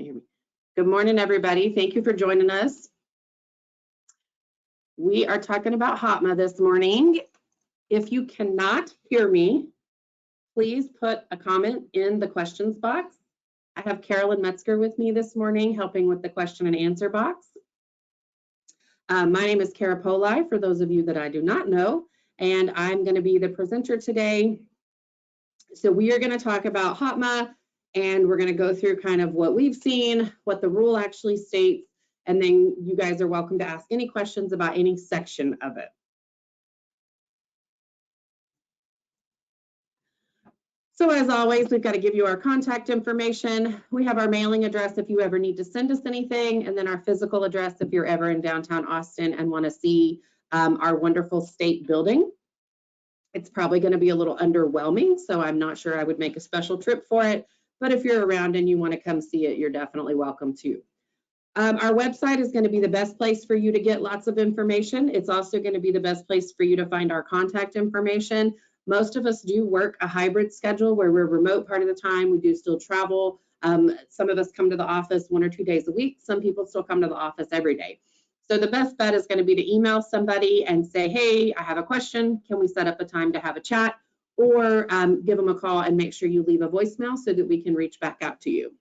Good morning, everybody. Thank you for joining us. We are talking about HOTMA this morning. If you cannot hear me, please put a comment in the questions box. I have Carolyn Metzger with me this morning, helping with the question and answer box. My name is Cara Poli, for those of you that I do not know, and I'm going to be the presenter today. So we are going to talk about HOTMA, and we're going to go through kind of what we've seen, what the rule actually states, and then you guys are welcome to ask any questions about any section of it. So as always, we've got to give you our contact information. We have our mailing address if you ever need to send us anything, and then our physical address if you're ever in downtown Austin and want to see our wonderful state building. It's probably going to be a little underwhelming, so I'm not sure I would make a special trip for it. But if you're around and you want to come see it, you're definitely welcome to. Our website is going to be the best place for you to get lots of information. It's also going to be the best place for you to find our contact information. Most of us do work a hybrid schedule where we're remote part of the time. We do still travel. Some of us come to the office 1 or 2 days a week. Some people still come to the office every day. So the best bet is going to be to email somebody and say, hey, I have a question. Can we set up a time to have a chat? Or give them a call and make sure you leave a voicemail so that we can reach back out to you.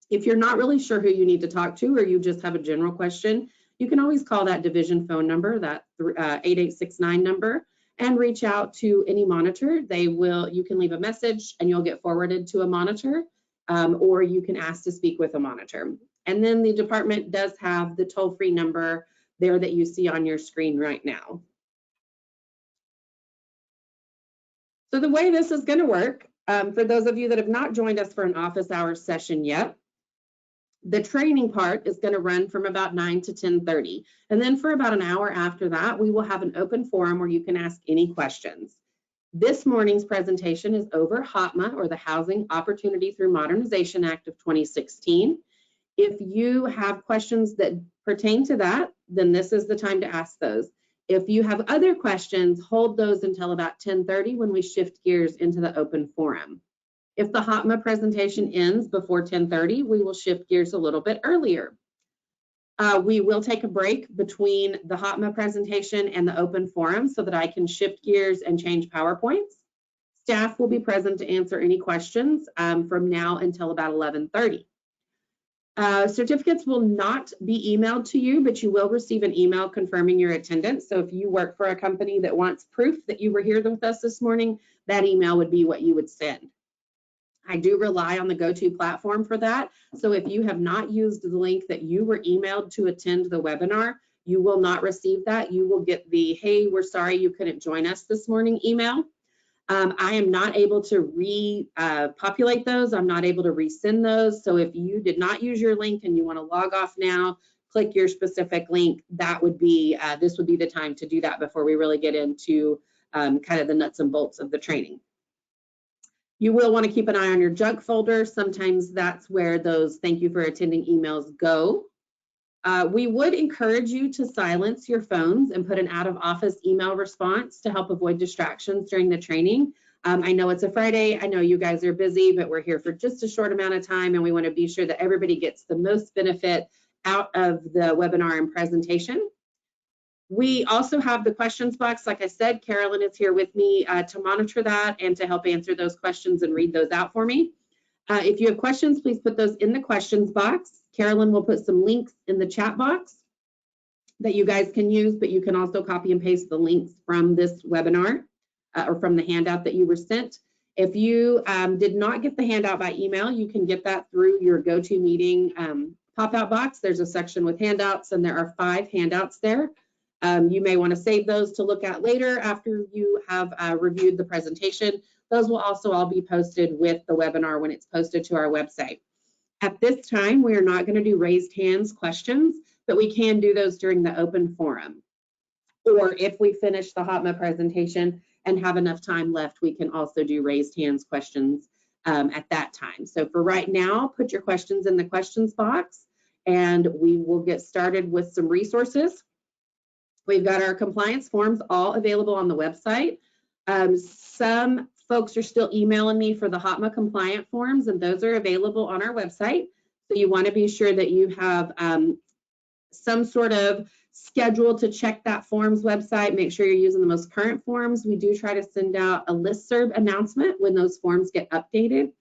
If you're not really sure who you need to talk to, or you just have a general question, you can always call that division phone number, that 8869 number, and reach out to any monitor. You can leave a message and you'll get forwarded to a monitor, or you can ask to speak with a monitor. And then the department does have the toll-free number there that you see on your screen right now. So the way this is going to work, for those of you that have not joined us for an office hours session yet, the training part is going to run from about 9 to 10:30. And then for about an hour after that, we will have an open forum where you can ask any questions. This morning's presentation is over HOTMA, or the Housing Opportunity Through Modernization Act of 2016. If you have questions that pertain to that, then this is the time to ask those. If you have other questions, hold those until about 10:30 when we shift gears into the open forum. If the HOTMA presentation ends before 10:30, we will shift gears a little bit earlier. We will take a break between the HOTMA presentation and the open forum so that I can shift gears and change PowerPoints. Staff will be present to answer any questions from now until about 11:30. Certificates will not be emailed to you, but you will receive an email confirming your attendance. So if you work for a company that wants proof that you were here with us this morning, that email would be what you would send. I do rely on the GoTo platform for that. So if you have not used the link that you were emailed to attend the webinar, you will not receive that. You will get the, hey, we're sorry you couldn't join us this morning email. I am not able to repopulate those. I'm not able to resend those. So if you did not use your link and you want to log off now, click your specific link. That would be, this would be the time to do that before we really get into kind of the nuts and bolts of the training. You will want to keep an eye on your junk folder. Sometimes that's where those thank you for attending emails go. We would encourage you to silence your phones and put an out of office email response to help avoid distractions during the training. I know it's a Friday. I know you guys are busy, but we're here for just a short amount of time, and we want to be sure that everybody gets the most benefit out of the webinar and presentation. We also have the questions box. Like I said, Carolyn is here with me to monitor that and to help answer those questions and read those out for me. If you have questions, please put those in the questions box. Carolyn will put some links in the chat box that you guys can use, but you can also copy and paste the links from this webinar or from the handout that you were sent. If you did not get the handout by email, you can get that through your GoToMeeting pop-out box. There's a section with handouts, and there are 5 handouts there. You may want to save those to look at later after you have reviewed the presentation. Those will also all be posted with the webinar when it's posted to our website. At this time, we are not going to do raised hands questions, but we can do those during the open forum. Or if we finish the HOTMA presentation and have enough time left, we can also do raised hands questions at that time. So for right now, put your questions in the questions box, and we will get started with some resources. We've got our compliance forms all available on the website. Some folks are still emailing me for the HOTMA compliant forms, and those are available on our website. So you want to be sure that you have some sort of schedule to check that forms website. Make sure you're using the most current forms. We do try to send out a listserv announcement when those forms get updated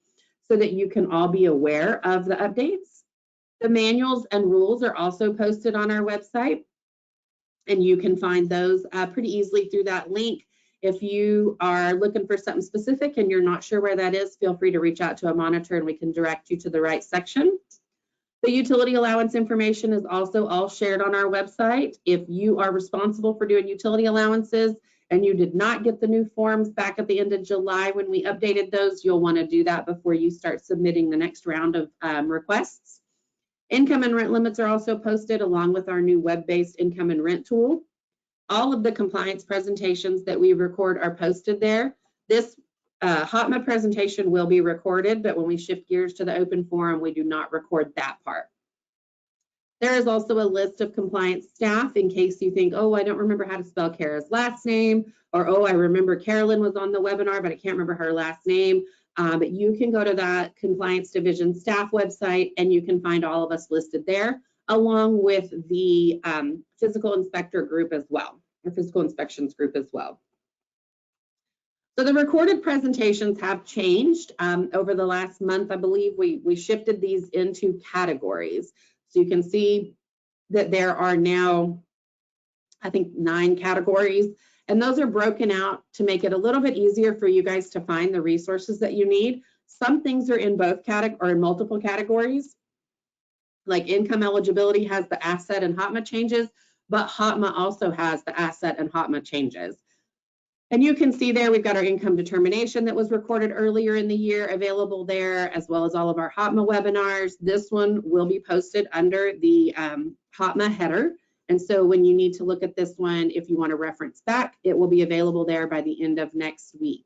so that you can all be aware of the updates. The manuals and rules are also posted on our website, and you can find those pretty easily through that link. If you are looking for something specific and you're not sure where that is, feel free to reach out to a monitor and we can direct you to the right section. The utility allowance information is also all shared on our website. If you are responsible for doing utility allowances and you did not get the new forms back at the end of July when we updated those, you'll want to do that before you start submitting the next round of requests. Income and rent limits are also posted along with our new web-based income and rent tool. All of the compliance presentations that we record are posted there. This HOTMA presentation will be recorded, but when we shift gears to the open forum, we do not record that part. There is also a list of compliance staff in case you think, oh, I don't remember how to spell Kara's last name, or oh, I remember Carolyn was on the webinar, but I can't remember her last name. But you can go to that compliance division staff website and you can find all of us listed there, along with the physical inspector group as well, or physical inspections group as well. So the recorded presentations have changed over the last month. I believe we shifted these into categories. So you can see that there are now, I think, 9 categories, and those are broken out to make it a little bit easier for you guys to find the resources that you need. Some things are in both or in multiple categories, like income eligibility has the asset and HOTMA changes, but HOTMA also has the asset and HOTMA changes. And you can see there, we've got our income determination that was recorded earlier in the year available there, as well as all of our HOTMA webinars. This one will be posted under the HOTMA header. And so when you need to look at this one, if you want to reference back, it will be available there by the end of next week.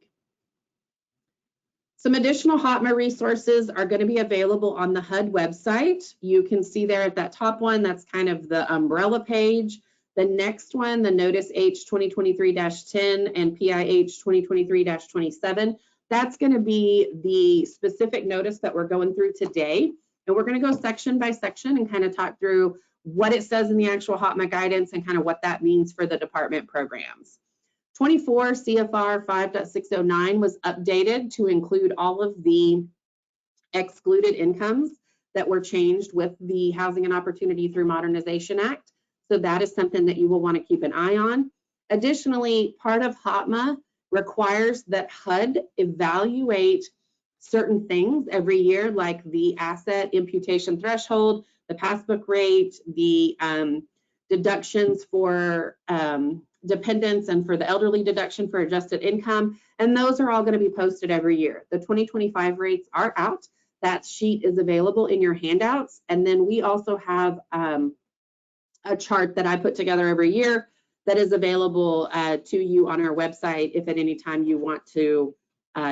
Some additional HOTMA resources are going to be available on the HUD website. You can see there at that top one, that's kind of the umbrella page. The next one, the Notice H 2023-10 and PIH 2023-27, that's going to be the specific notice that we're going through today. And we're going to go section by section and kind of talk through what it says in the actual HOTMA guidance and kind of what that means for the department programs. 24 CFR 5.609 was updated to include all of the excluded incomes that were changed with the Housing and Opportunity Through Modernization Act. So that is something that you will want to keep an eye on. Additionally, part of HOTMA requires that HUD evaluate certain things every year, like the asset imputation threshold, the passbook rate, the deductions for dependents and for the elderly deduction for adjusted income. And those are all going to be posted every year. The 2025 rates are out. That sheet is available in your handouts. And then we also have a chart that I put together every year that is available to you on our website if at any time you want to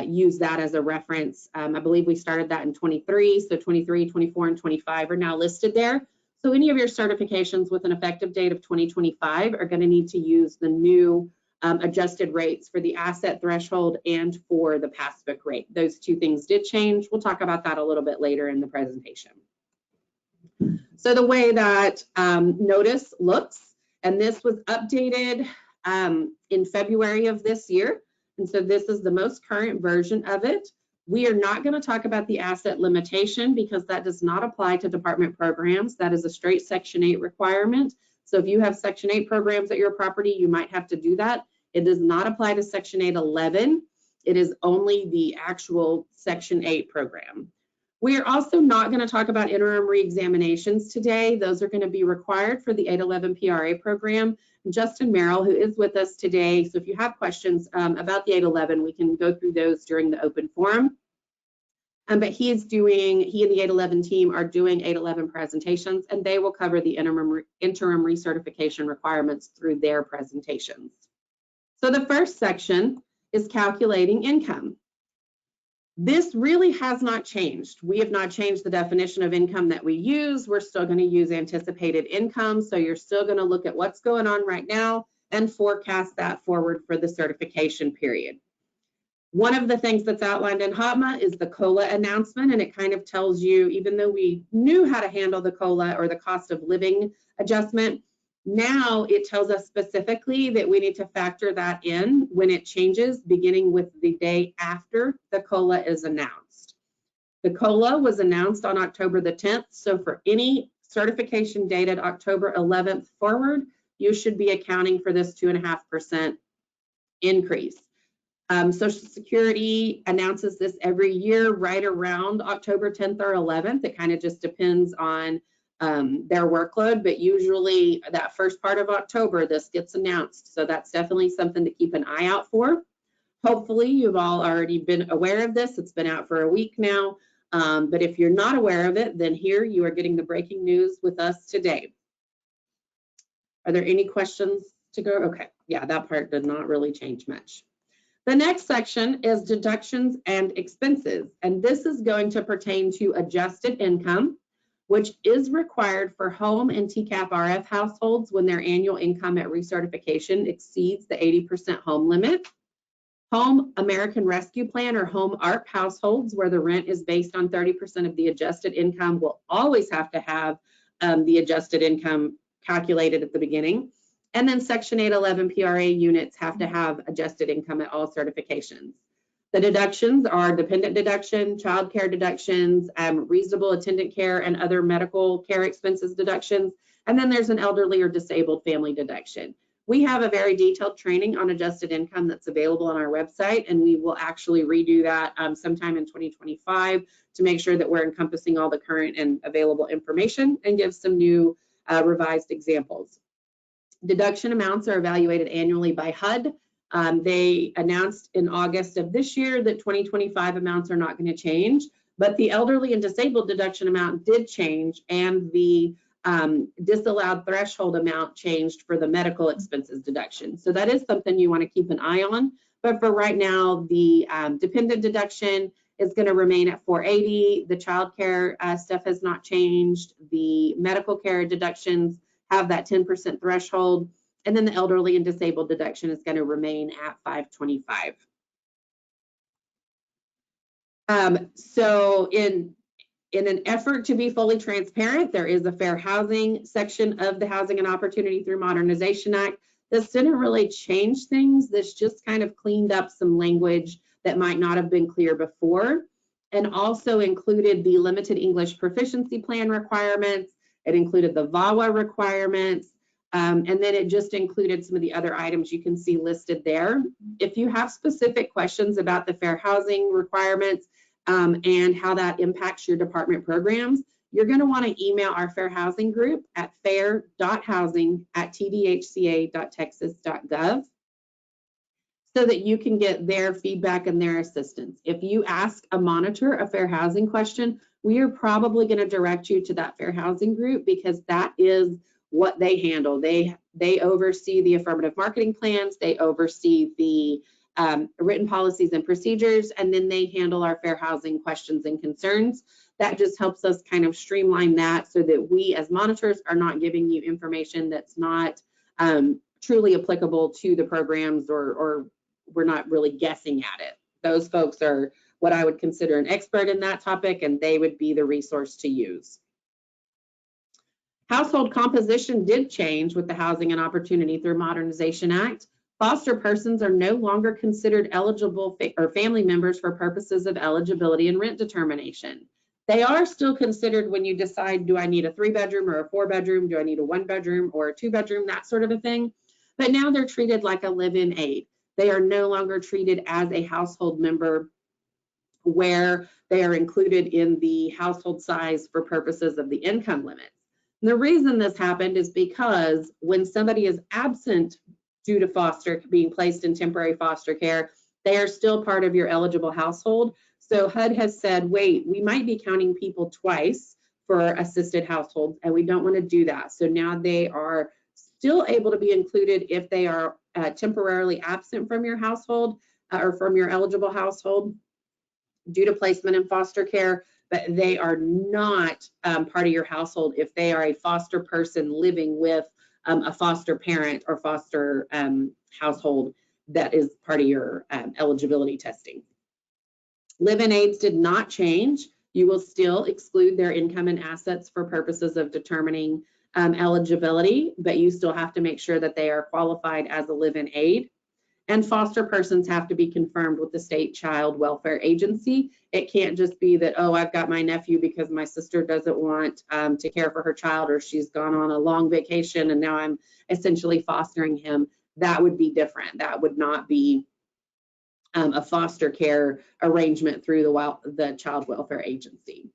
use that as a reference. I believe we started that in 23, so 23, 24, and 25 are now listed there. So any of your certifications with an effective date of 2025 are going to need to use the new adjusted rates for the asset threshold and for the passbook rate. Those two things did change. We'll talk about that a little bit later in the presentation. So the way that notice looks, and this was updated in February of this year. And so this is the most current version of it. We are not going to talk about the asset limitation because that does not apply to department programs. That is a straight Section 8 requirement. So if you have Section 8 programs at your property, you might have to do that. It does not apply to Section 811. It is only the actual Section 8 program. We are also not going to talk about interim reexaminations today. Those are going to be required for the 811 PRA program. Justin Merrill, who is with us today, so if you have questions about the 811, we can go through those during the open forum. But he and the 811 team are doing 811 presentations, and they will cover the interim recertification requirements through their presentations. So the first section is calculating income. This really has not changed. We have not changed the definition of income that we use. We're still going to use anticipated income. So you're still going to look at what's going on right now and forecast that forward for the certification period. One of the things that's outlined in HOTMA is the COLA announcement, and it kind of tells you, even though we knew how to handle the COLA or the cost of living adjustment, now it tells us specifically that we need to factor that in when it changes, beginning with the day after the COLA is announced. The COLA was announced on October the 10th, so for any certification dated October 11th forward, you should be accounting for this 2.5% increase. Social Security announces this every year right around October 10th or 11th. It kind of just depends on their workload, but usually that first part of October, this gets announced. So that's definitely something to keep an eye out for. Hopefully you've all already been aware of this. It's been out for a week now. But if you're not aware of it, then here you are getting the breaking news with us today. Are there any questions to go? Okay, yeah, that part did not really change much. The next section is deductions and expenses, and this is going to pertain to adjusted income, which is required for home and TCAP RF households when their annual income at recertification exceeds the 80% home limit. Home American Rescue Plan or home ARP households where the rent is based on 30% of the adjusted income will always have to have the adjusted income calculated at the beginning. And then Section 811 PRA units have to have adjusted income at all certifications. The deductions are dependent deduction, child care deductions, reasonable attendant care and other medical care expenses deductions. And then there's an elderly or disabled family deduction. We have a very detailed training on adjusted income that's available on our website, and we will actually redo that sometime in 2025 to make sure that we're encompassing all the current and available information and give some new revised examples. Deduction amounts are evaluated annually by HUD. They announced in August of this year that 2025 amounts are not going to change, but the elderly and disabled deduction amount did change, and the disallowed threshold amount changed for the medical expenses deduction. So that is something you want to keep an eye on. But for right now, the dependent deduction is going to remain at $480. The child care stuff has not changed. The medical care deductions have that 10% threshold, and then the elderly and disabled deduction is going to remain at $525. So in an effort to be fully transparent, there is a fair housing section of the Housing and Opportunity Through Modernization Act. This didn't really change things. This just kind of cleaned up some language that might not have been clear before, and also included the limited English proficiency plan requirements. It included the VAWA requirements, and then it just included some of the other items you can see listed there. If you have specific questions about the fair housing requirements and how that impacts your department programs, you're going to want to email our fair housing group at fair.housing@tdhca.texas.gov so that you can get their feedback and their assistance. If you ask a monitor a fair housing question, we are probably going to direct you to that fair housing group because that is what they handle. They oversee the affirmative marketing plans, they oversee the written policies and procedures, and then they handle our fair housing questions and concerns. That just helps us kind of streamline that so that we as monitors are not giving you information that's not truly applicable to the programs, or we're not really guessing at it. Those folks are what I would consider an expert in that topic, and they would be the resource to use. Household composition did change with the Housing and Opportunity Through Modernization Act. Foster persons are no longer considered eligible or family members for purposes of eligibility and rent determination. They are still considered when you decide, do I need a 3-bedroom or a 4-bedroom? Do I need a 1-bedroom or a 2-bedroom? That sort of a thing. But now they're treated like a live-in aid. They are no longer treated as a household member where they are included in the household size for purposes of the income limits. And the reason this happened is because when somebody is absent due to being placed in temporary foster care, they are still part of your eligible household. So HUD has said, wait, we might be counting people twice for assisted households, and we don't want to do that. So now they are still able to be included if they are temporarily absent from your household or from your eligible household due to placement in foster care, but they are not part of your household if they are a foster person living with a foster parent or foster household that is part of your eligibility testing. Live-in aides did not change. You will still exclude their income and assets for purposes of determining eligibility, but you still have to make sure that they are qualified as a live-in aide. And foster persons have to be confirmed with the state child welfare agency. It can't just be that, oh, I've got my nephew because my sister doesn't want to care for her child, or she's gone on a long vacation and now I'm essentially fostering him. That would be different. That would not be a foster care arrangement through the child welfare agency.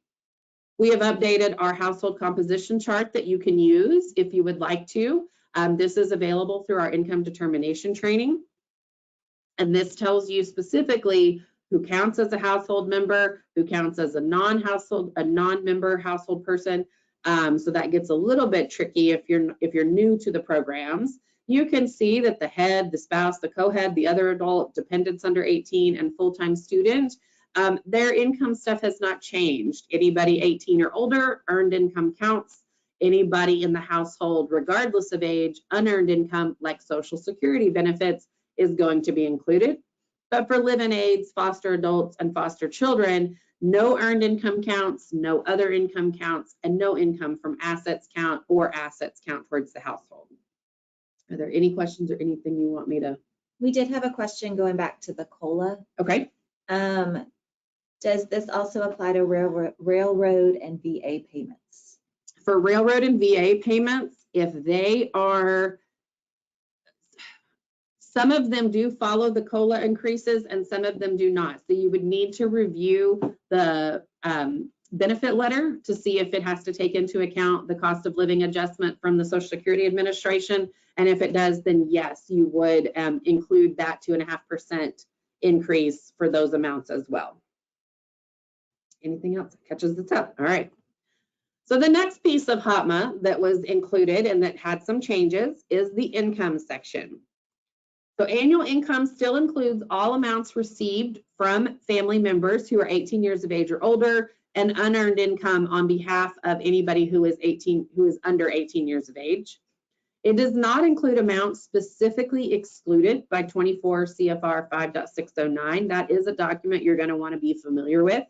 We have updated our household composition chart that you can use if you would like to. This is available through our income determination training. And this tells you specifically who counts as a household member, who counts as a non-member household person. So that gets a little bit tricky if you're new to the programs. You can see that the head, the spouse, the co-head, the other adult, dependents under 18, and full-time student, their income stuff has not changed. Anybody 18 or older, earned income counts. Anybody in the household, regardless of age, unearned income like Social Security benefits is going to be included. But for live-in aides, foster adults, and foster children, no earned income counts, no other income counts, and no income from assets count or assets count towards the household. Are there any questions or anything you want me to? We did have a question going back to the COLA. Okay. Does this also apply to railroad and VA payments? For railroad and VA payments, if they are, some of them do follow the COLA increases and some of them do not. So you would need to review the benefit letter to see if it has to take into account the cost of living adjustment from the Social Security Administration. And if it does, then yes, you would include that 2.5% increase for those amounts as well. Anything else that catches this up? All right. So the next piece of HOTMA that was included and that had some changes is the income section. So annual income still includes all amounts received from family members who are 18 years of age or older, and unearned income on behalf of anybody who is under 18 years of age. It does not include amounts specifically excluded by 24 CFR 5.609. That is a document you're going to want to be familiar with.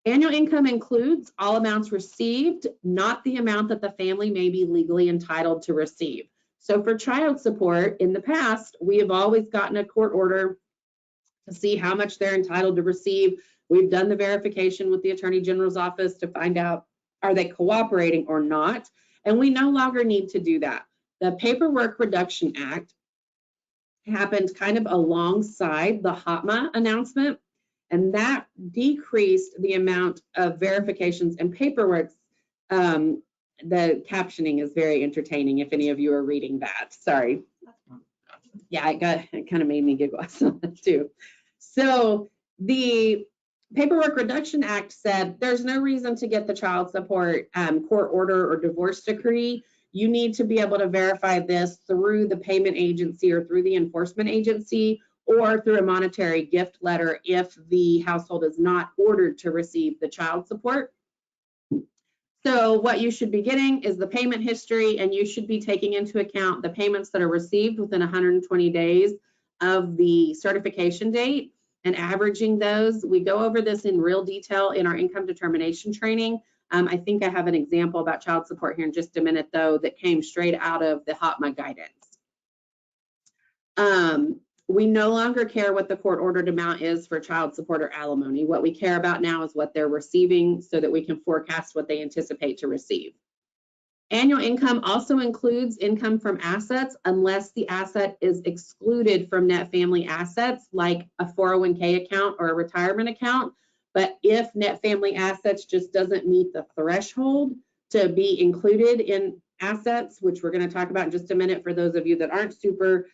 Annual income includes all amounts received, not the amount that the family may be legally entitled to receive. So for child support, in the past, we have always gotten a court order to see how much they're entitled to receive. We've done the verification with the Attorney General's office to find out, are they cooperating or not? And we no longer need to do that. The Paperwork Reduction Act happened kind of alongside the HOTMA announcement, and that decreased the amount of verifications and paperwork. The captioning is very entertaining if any of you are reading that. Sorry. Yeah, it kind of made me giggle too. So the Paperwork Reduction Act said there's no reason to get the child support court order or divorce decree. You need to be able to verify this through the payment agency or through the enforcement agency or through a monetary gift letter if the household is not ordered to receive the child support. So what you should be getting is the payment history, and you should be taking into account the payments that are received within 120 days of the certification date and averaging those. We go over this in real detail in our income determination training. I think I have an example about child support here in just a minute, though, that came straight out of the HOTMA guidance. We no longer care what the court ordered amount is for child support or alimony. What we care about now is what they're receiving so that we can forecast what they anticipate to receive. Annual income also includes income from assets unless the asset is excluded from net family assets like a 401k account or a retirement account. But if net family assets just doesn't meet the threshold to be included in assets, which we're going to talk about in just a minute for those of you that aren't super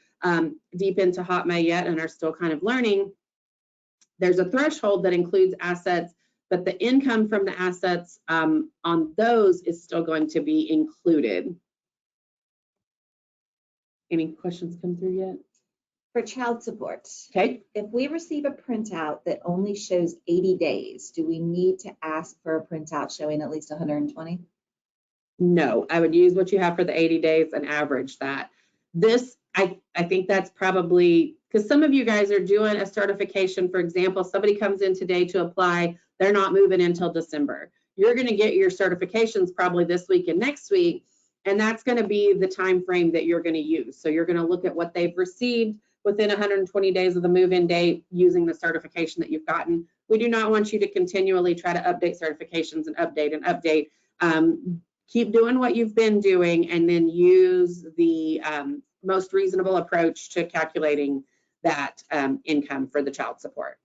deep into HOTMA yet and are still kind of learning, there's a threshold that includes assets, but the income from the assets on those is still going to be included. Any questions come through yet? For child support, Okay. if we receive a printout that only shows 80 days, do we need to ask for a printout showing at least 120? No, I would use what you have for the 80 days and average that. This, I think that's probably, because some of you guys are doing a certification. For example, somebody comes in today to apply, they're not moving until December. You're going to get your certifications probably this week and next week, and that's going to be the time frame that you're going to use. So you're going to look at what they've received within 120 days of the move-in date using the certification that you've gotten. We do not want you to continually try to update certifications and update. Keep doing what you've been doing, and then use the most reasonable approach to calculating that income for the child support.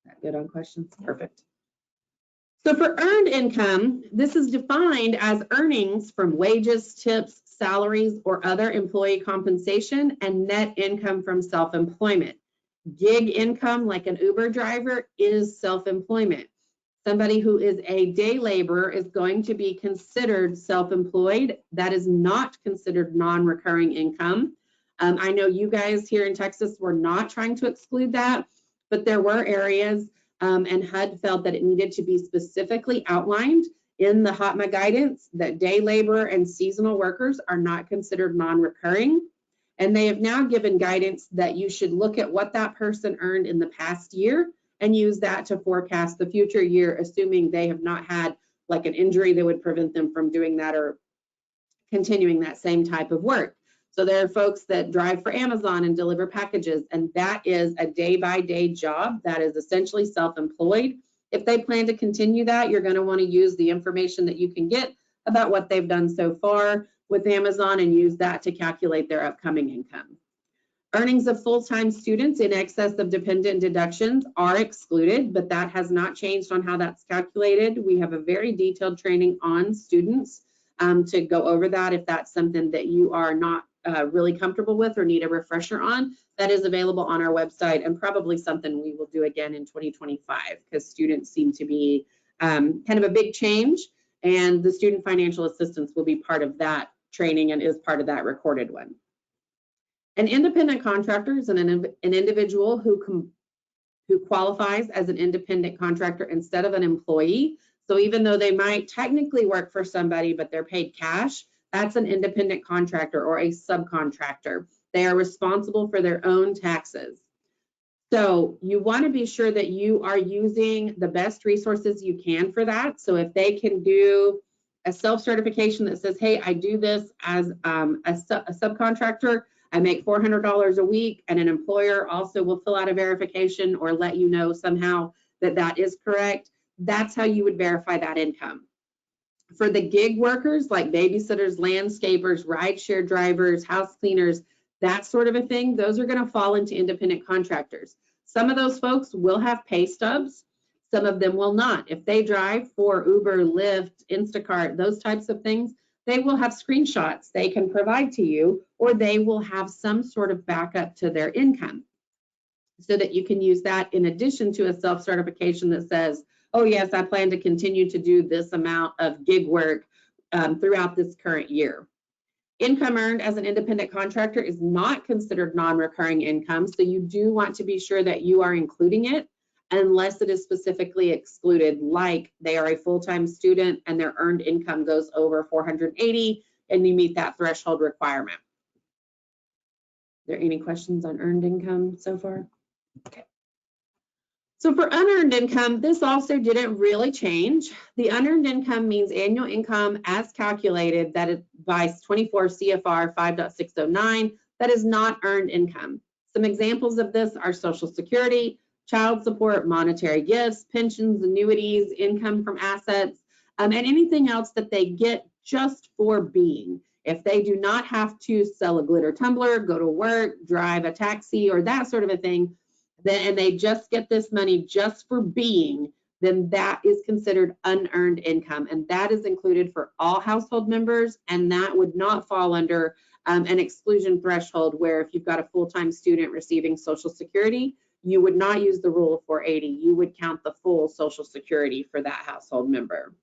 Is that good on questions? Perfect. So for earned income, this is defined as earnings from wages, tips, salaries, or other employee compensation, and net income from self-employment. Gig income, like an Uber driver, is self-employment. Somebody who is a day laborer is going to be considered self-employed. That is not considered non-recurring income. I know you guys here in Texas were not trying to exclude that, but there were areas and HUD felt that it needed to be specifically outlined in the HOTMA guidance that day labor and seasonal workers are not considered non-recurring. And they have now given guidance that you should look at what that person earned in the past year and use that to forecast the future year, assuming they have not had like an injury that would prevent them from doing that or continuing that same type of work. So there are folks that drive for Amazon and deliver packages, and that is a day-by-day job that is essentially self-employed. If they plan to continue that, you're going to want to use the information that you can get about what they've done so far with Amazon and use that to calculate their upcoming income. Earnings of full-time students in excess of dependent deductions are excluded, but that has not changed on how that's calculated. We have a very detailed training on students to go over that if that's something that you are not really comfortable with or need a refresher on. That is available on our website, and probably something we will do again in 2025 because students seem to be kind of a big change, and the student financial assistance will be part of that training and is part of that recorded one. An independent contractor is an individual who qualifies as an independent contractor instead of an employee. So even though they might technically work for somebody, but they're paid cash, that's an independent contractor or a subcontractor. They are responsible for their own taxes. So you want to be sure that you are using the best resources you can for that. So if they can do a self-certification that says, hey, I do this as a subcontractor, I make $400 a week, and an employer also will fill out a verification or let you know somehow that that is correct. That's how you would verify that income. For the gig workers like babysitters, landscapers, rideshare drivers, house cleaners, that sort of a thing, those are going to fall into independent contractors. Some of those folks will have pay stubs. Some of them will not. If they drive for Uber, Lyft, Instacart, those types of things, they will have screenshots they can provide to you, or they will have some sort of backup to their income so that you can use that in addition to a self-certification that says, oh yes, I plan to continue to do this amount of gig work throughout this current year. Income earned as an independent contractor is not considered non-recurring income, so you do want to be sure that you are including it unless it is specifically excluded, like they are a full-time student and their earned income goes over 480 and you meet that threshold requirement. Are there any questions on earned income so far? Okay. So for unearned income, this also didn't really change. The unearned income means annual income as calculated that is by 24 CFR 5.609 that is not earned income. Some examples of this are Social Security, child support, monetary gifts, pensions, annuities, income from assets, and anything else that they get just for being. If they do not have to sell a glitter tumbler, go to work, drive a taxi, or that sort of a thing, and they just get this money just for being, then that is considered unearned income. And that is included for all household members, and that would not fall under an exclusion threshold where if you've got a full-time student receiving Social Security, you would not use the rule of 480. You would count the full Social Security for that household member.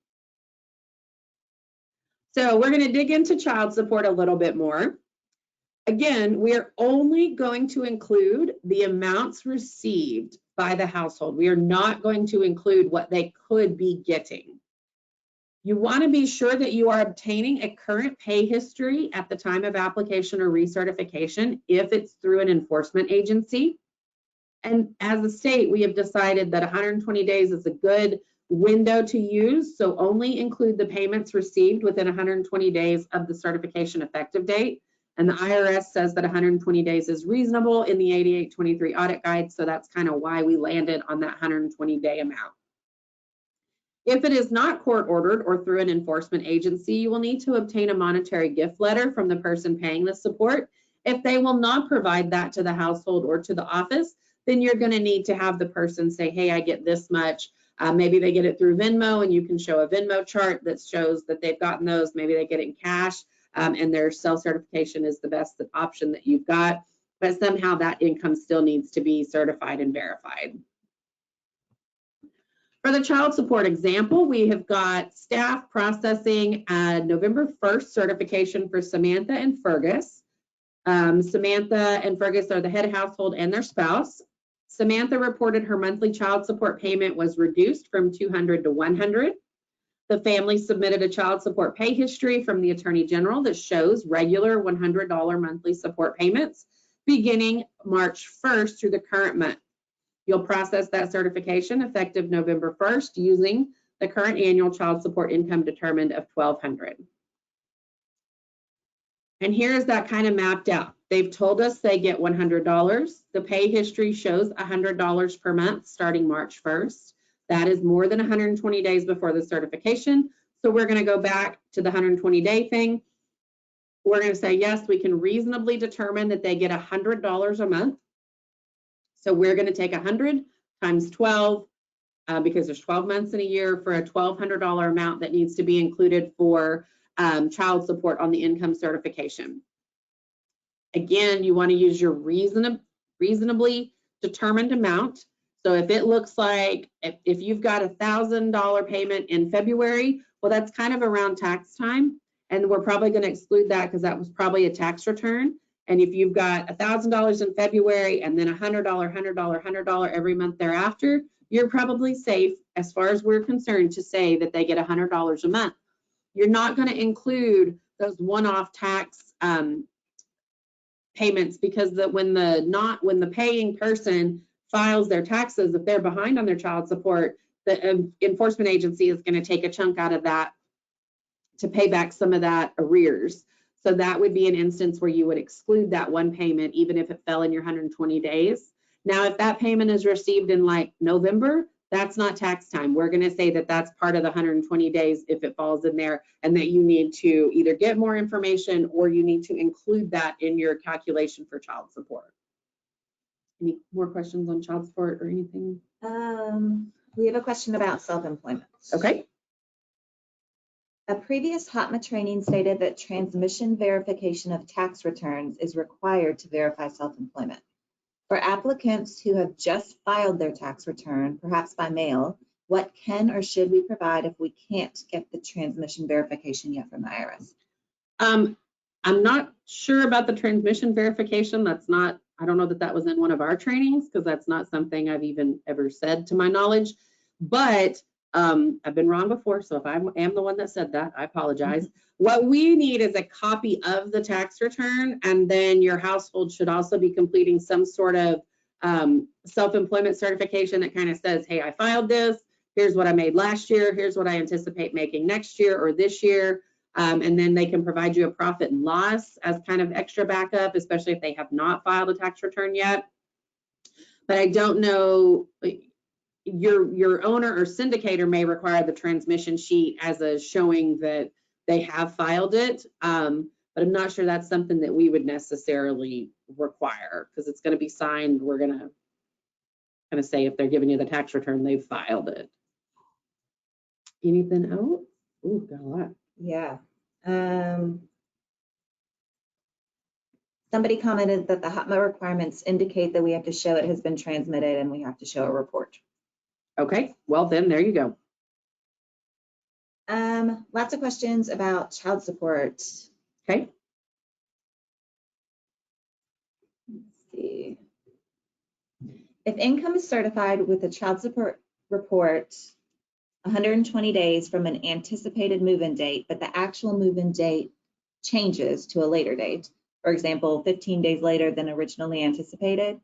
So we're going to dig into child support a little bit more. Again, we're only going to include the amounts received by the household. We are not going to include what they could be getting. You want to be sure that you are obtaining a current pay history at the time of application or recertification if it's through an enforcement agency. And as a state, we have decided that 120 days is a good window to use, so only include the payments received within 120 days of the certification effective date. And the IRS says that 120 days is reasonable in the 8823 audit guide, so that's kind of why we landed on that 120-day amount. If it is not court ordered or through an enforcement agency, you will need to obtain a monetary gift letter from the person paying the support. If they will not provide that to the household or to the office, then you're going to need to have the person say, hey, I get this much. Maybe they get it through Venmo, and you can show a Venmo chart that shows that they've gotten those. Maybe they get it in cash, and their self-certification is the best option that you've got. But somehow that income still needs to be certified and verified. For the child support example, we have got staff processing November 1st certification for Samantha and Fergus. Samantha and Fergus are the head of household and their spouse. Samantha reported her monthly child support payment was reduced from $200 to $100. The family submitted a child support pay history from the Attorney General that shows regular $100 monthly support payments beginning March 1st through the current month. You'll process that certification effective November 1st using the current annual child support income determined of $1,200. And here's that kind of mapped out. They've told us they get $100. The pay history shows $100 per month starting March 1st. That is more than 120 days before the certification. So we're going to go back to the 120-day thing. We're going to say, yes, we can reasonably determine that they get $100 a month. So we're going to take 100 times 12 because there's 12 months in a year for a $1,200 amount that needs to be included for child support on the income certification. Again, you want to use your reasonably determined amount. So if it looks like if you've got a $1,000 payment in February, well, that's kind of around tax time. And we're probably going to exclude that because that was probably a tax return. And if you've got $1,000 in February and then $100, $100, $100 every month thereafter, you're probably safe, as far as we're concerned, to say that they get $100 a month. You're not going to include those one-off tax payments because when the paying person files their taxes, if they're behind on their child support, the enforcement agency is going to take a chunk out of that to pay back some of that arrears. So that would be an instance where you would exclude that one payment, even if it fell in your 120 days. Now, if that payment is received in like November, that's not tax time. We're going to say that that's part of the 120 days if it falls in there, and that you need to either get more information or you need to include that in your calculation for child support. Any more questions on child support or anything? We have a question about self-employment. Okay. A previous HOTMA training stated that transmission verification of tax returns is required to verify self-employment. For applicants who have just filed their tax return, perhaps by mail, what can or should we provide if we can't get the transmission verification yet from the IRS? I'm not sure about the transmission verification. I don't know that that was in one of our trainings because that's not something I've even ever said to my knowledge. But I've been wrong before, so if I am the one that said that, I apologize. Mm-hmm. What we need is a copy of the tax return, and then your household should also be completing some sort of self-employment certification that kind of says, hey, I filed this, here's what I made last year, here's what I anticipate making next year or this year, and then they can provide you a profit and loss as kind of extra backup, especially if they have not filed a tax return yet. But I don't know, your owner or syndicator may require the transmission sheet as a showing that they have filed it, but I'm not sure that's something that we would necessarily require because it's going to be signed. We're going to kind of say if they're giving you the tax return, they've filed it. Anything else? Ooh, got a lot. Yeah. Somebody commented that the HOTMA requirements indicate that we have to show it has been transmitted and we have to show a report. Okay, well then there you go. Lots of questions about child support. Okay. Let's see. If income is certified with a child support report 120 days from an anticipated move-in date, but the actual move-in date changes to a later date, for example, 15 days later than originally anticipated.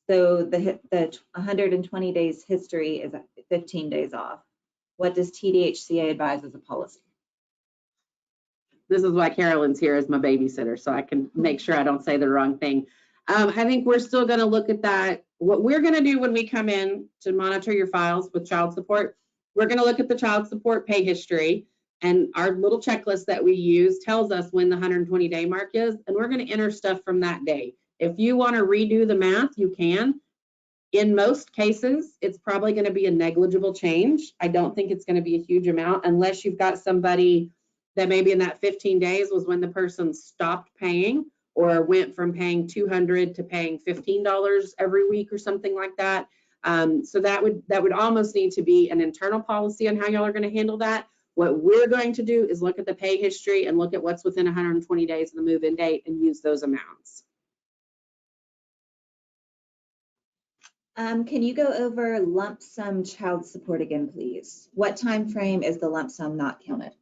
So the 120 days history is 15 days off. What does TDHCA advise as a policy? This is why Carolyn's here as my babysitter, so I can make sure I don't say the wrong thing. I think we're still going to look at that. What we're going to do when we come in to monitor your files with child support, we're going to look at the child support pay history, and our little checklist that we use tells us when the 120-day mark is, and we're going to enter stuff from that day. If you want to redo the math, you can. In most cases, it's probably going to be a negligible change. I don't think it's going to be a huge amount unless you've got somebody that maybe in that 15 days was when the person stopped paying or went from paying $200 to paying $15 every week or something like that. So that would almost need to be an internal policy on how y'all are going to handle that. What we're going to do is look at the pay history and look at what's within 120 days of the move-in date and use those amounts. Can you go over lump sum child support again, please? What time frame is the lump sum not counted?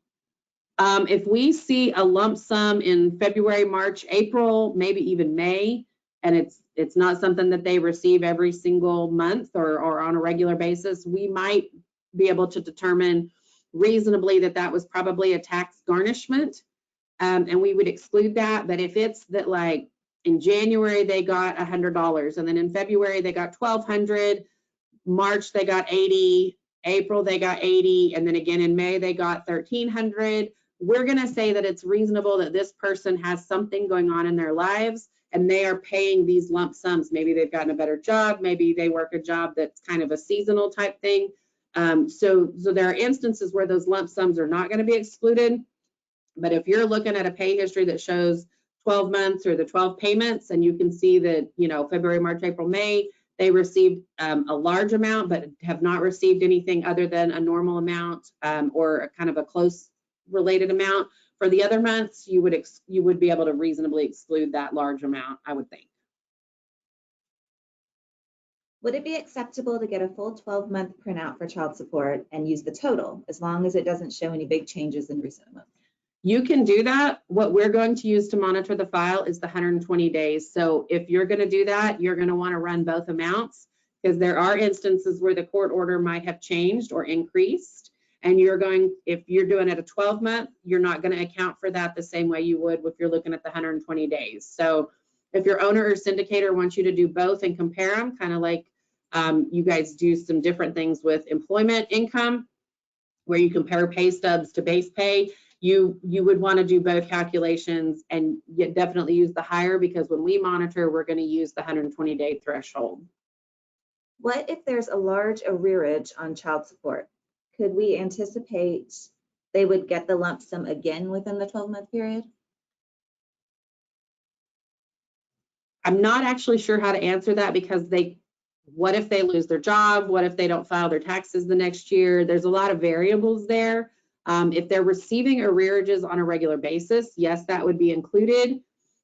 If we see a lump sum in February, March, April, maybe even May, and it's not something that they receive every single month or on a regular basis, we might be able to determine reasonably that that was probably a tax garnishment, and we would exclude that. But if it's that, like in January they got $100, and then in February they got $1,200, March they got $80, April they got $80, and then again in May they got $1,300, we're going to say that it's reasonable that this person has something going on in their lives and they are paying these lump sums. Maybe they've gotten a better job, maybe they work a job that's kind of a seasonal type thing. So there are instances where those lump sums are not going to be excluded. But if you're looking at a pay history that shows 12 months or the 12 payments, and you can see that, you know, February, March, April, May, they received a large amount, but have not received anything other than a normal amount or a kind of a close related amount. For the other months, you would be able to reasonably exclude that large amount, I would think. Would it be acceptable to get a full 12-month printout for child support and use the total, as long as it doesn't show any big changes in recent months? You can do that. What we're going to use to monitor the file is the 120 days. So if you're going to do that, you're going to want to run both amounts, because there are instances where the court order might have changed or increased. And if you're doing it a 12-month, you're not going to account for that the same way you would if you're looking at the 120 days. So if your owner or syndicator wants you to do both and compare them, kind of like you guys do some different things with employment income, where you compare pay stubs to base pay, you would want to do both calculations, and you definitely use the higher, because when we monitor, we're going to use the 120-day threshold. What if there's a large arrearage on child support? Could we anticipate they would get the lump sum again within the 12-month period? I'm not actually sure how to answer that, because what if they lose their job? What if they don't file their taxes the next year? There's a lot of variables there. If they're receiving arrearages on a regular basis, yes, that would be included.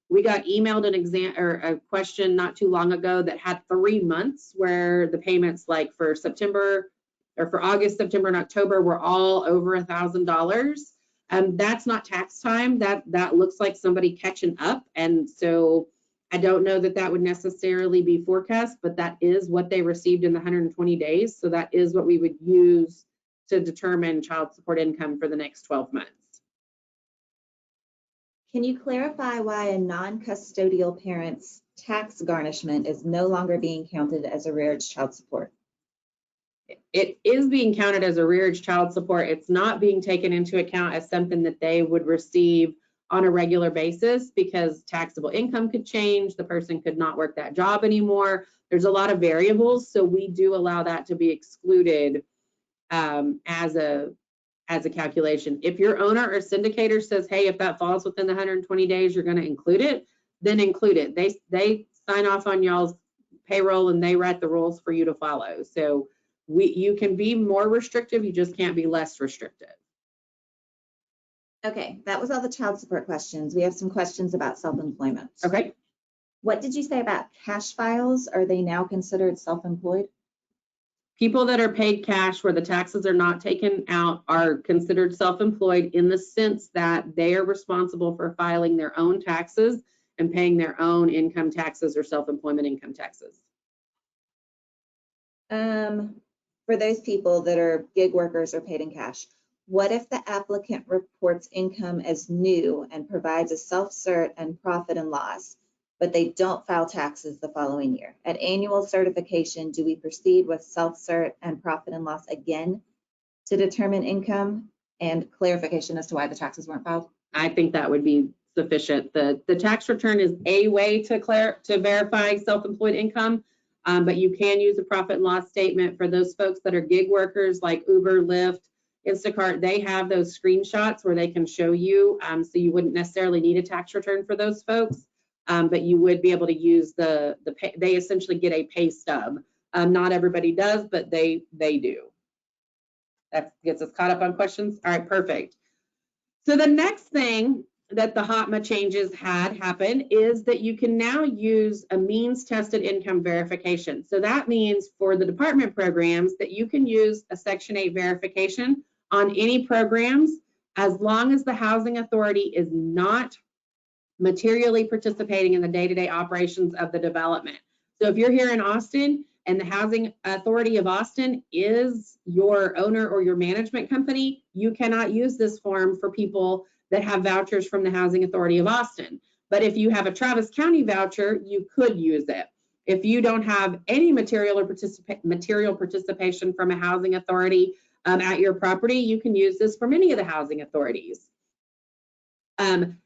We got emailed a question not too long ago that had 3 months where the payments, like for September or for August, September, and October, were all over $1,000. That's not tax time. That looks like somebody catching up, and so I don't know that that would necessarily be forecast, but that is what they received in the 120 days. So that is what we would use to determine child support income for the next 12 months. Can you clarify why a non-custodial parent's tax garnishment is no longer being counted as arrearage child support? It is being counted as arrearage child support. It's not being taken into account as something that they would receive on a regular basis, because taxable income could change. The person could not work that job anymore. There's a lot of variables. So we do allow that to be excluded as a calculation. If your owner or syndicator says, hey, if that falls within the 120 days, you're going to include it, then include it. They sign off on y'all's payroll and they write the rules for you to follow. So you can be more restrictive, you just can't be less restrictive. Okay, that was all the child support questions. We have some questions about self-employment. Okay. What did you say about cash files? Are they now considered self-employed? People that are paid cash where the taxes are not taken out are considered self-employed in the sense that they are responsible for filing their own taxes and paying their own income taxes or self-employment income taxes. For those people that are gig workers or paid in cash, what if the applicant reports income as new and provides a self-cert and profit and loss, but they don't file taxes the following year? At annual certification, do we proceed with self-cert and profit and loss again to determine income and clarification as to why the taxes weren't filed? I think that would be sufficient. The tax return is a way to verify self-employed income, but you can use a profit and loss statement for those folks that are gig workers like Uber, Lyft, Instacart. They have those screenshots where they can show you, so you wouldn't necessarily need a tax return for those folks, but you would be able to use they essentially get a pay stub. Not everybody does, but they do. That gets us caught up on questions. All right, perfect. So the next thing that the HOTMA changes had happen is that you can now use a means tested income verification. So that means for the department programs that you can use a Section 8 verification on any programs as long as the housing authority is not materially participating in the day-to-day operations of the development. So if you're here in Austin and the Housing Authority of Austin is your owner or your management company, you cannot use this form for people that have vouchers from the Housing Authority of Austin. But if you have a Travis County voucher, you could use it. If you don't have any material participation from a housing authority at your property, you can use this from any of the housing authorities.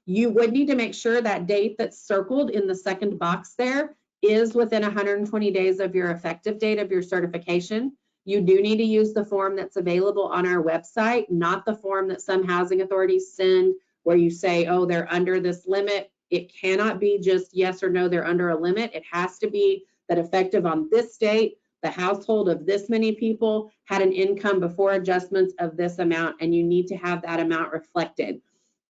You would need to make sure that date that's circled in the second box there is within 120 days of your effective date of your certification. You do need to use the form that's available on our website, not the form that some housing authorities send where you say, oh, they're under this limit. It cannot be just yes or no, they're under a limit. It has to be that effective on this date, the household of this many people had an income before adjustments of this amount, and you need to have that amount reflected.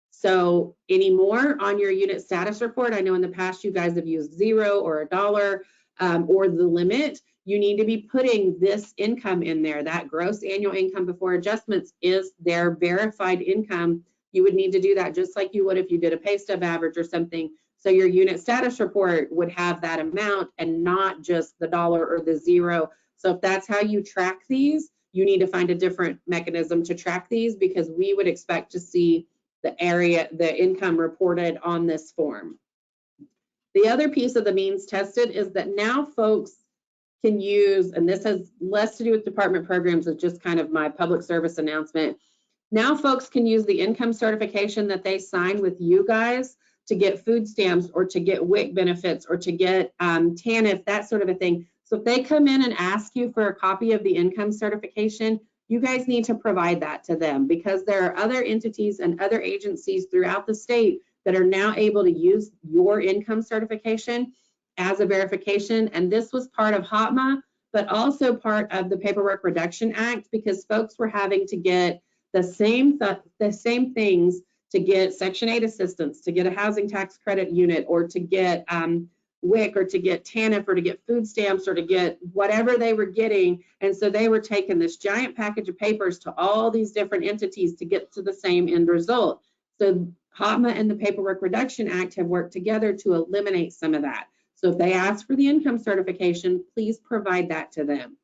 So anymore on your unit status report, I know in the past you guys have used $0 or $1 or the limit. You need to be putting this income in there. That gross annual income before adjustments is their verified income. You would need to do that just like you would if you did a pay stub average or something. So your unit status report would have that amount and not just the $1 or the $0. So if that's how you track these, you need to find a different mechanism to track these, because we would expect to see the income reported on this form. The other piece of the means tested is that now folks can use, and this has less to do with department programs, it's just kind of my public service announcement. Now folks can use the income certification that they sign with you guys to get food stamps or to get WIC benefits or to get TANF, that sort of a thing. So if they come in and ask you for a copy of the income certification, you guys need to provide that to them, because there are other entities and other agencies throughout the state that are now able to use your income certification as a verification. And this was part of HOTMA, but also part of the Paperwork Reduction Act, because folks were having to get the same things to get Section 8 assistance, to get a housing tax credit unit, or to get WIC, or to get TANF, or to get food stamps, or to get whatever they were getting. And so they were taking this giant package of papers to all these different entities to get to the same end result. So HOTMA and the Paperwork Reduction Act have worked together to eliminate some of that. So if they ask for the income certification, please provide that to them.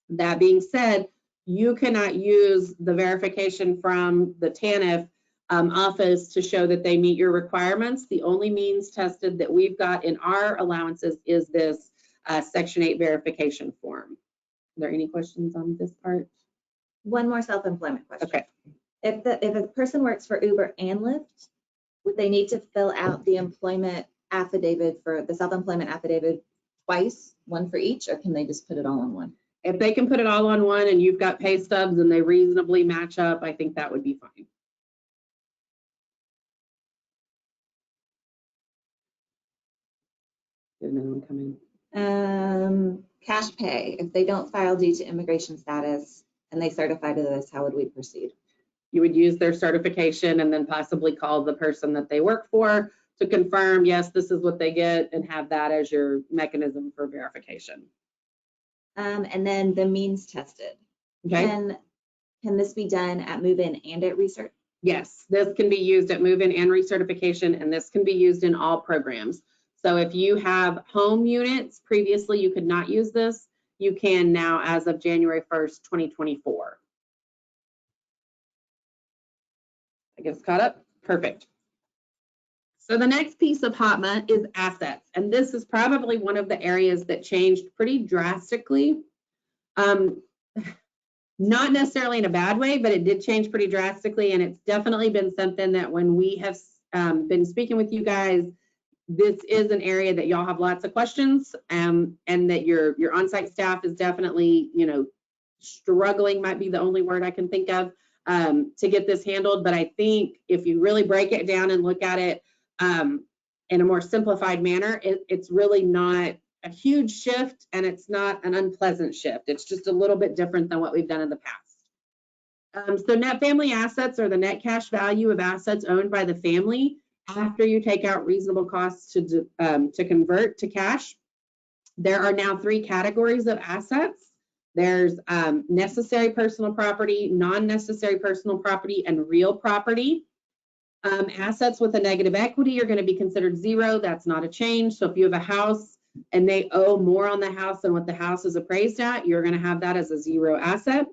That being said, you cannot use the verification from the TANF office to show that they meet your requirements. The only means tested that we've got in our allowances is this Section 8 verification form. Are there any questions on this part? One more self-employment question. Okay. If a person works for Uber and Lyft, would they need to fill out the employment affidavit for the self-employment affidavit twice, one for each, or can they just put it all on one? If they can put it all on one and you've got pay stubs and they reasonably match up, I think that would be fine. Did another one come in? Cash pay, if they don't file due to immigration status and they certify to this, how would we proceed? You would use their certification and then possibly call the person that they work for to confirm, yes, this is what they get, and have that as your mechanism for verification. And then the means tested. Okay. Can this be done at move-in and at research? Yes, this can be used at move-in and recertification, and this can be used in all programs. So if you have home units, previously you could not use this, you can now as of January 1st, 2024. I guess caught up? Perfect. So the next piece of HOTMA is assets, and this is probably one of the areas that changed pretty drastically. Not necessarily in a bad way, but it did change pretty drastically, and it's definitely been something that when we have been speaking with you guys, this is an area that y'all have lots of questions, and that your on-site staff is definitely, you know, struggling might be the only word I can think of to get this handled. But I think if you really break it down and look at it in a more simplified manner, it's really not a huge shift, and it's not an unpleasant shift. It's just a little bit different than what we've done in the past. So net family assets are the net cash value of assets owned by the family after you take out reasonable costs to convert to cash. There are now 3 categories of assets. There's necessary personal property, non-necessary personal property, and real property. Assets with a negative equity are going to be considered 0. That's not a change. So if you have a house and they owe more on the house than what the house is appraised at, you're going to have that as a 0 asset.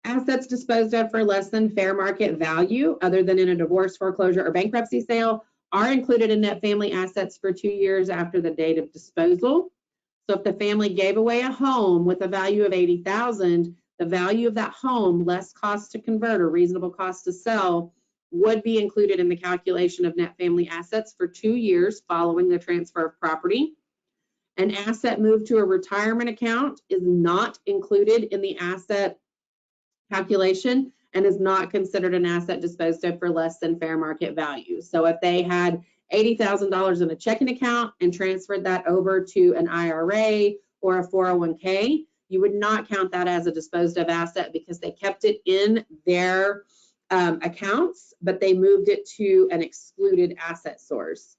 Assets disposed of for less than fair market value, other than in a divorce, foreclosure, or bankruptcy sale, are included in net family assets for 2 years after the date of disposal. So if the family gave away a home with a value of $80,000, the value of that home, less cost to convert or reasonable cost to sell, would be included in the calculation of net family assets for 2 years following the transfer of property. An asset moved to a retirement account is not included in the asset calculation and is not considered an asset disposed of for less than fair market value. So if they had $80,000 in a checking account and transferred that over to an IRA or a 401k, you would not count that as a disposed of asset because they kept it in their accounts, but they moved it to an excluded asset source.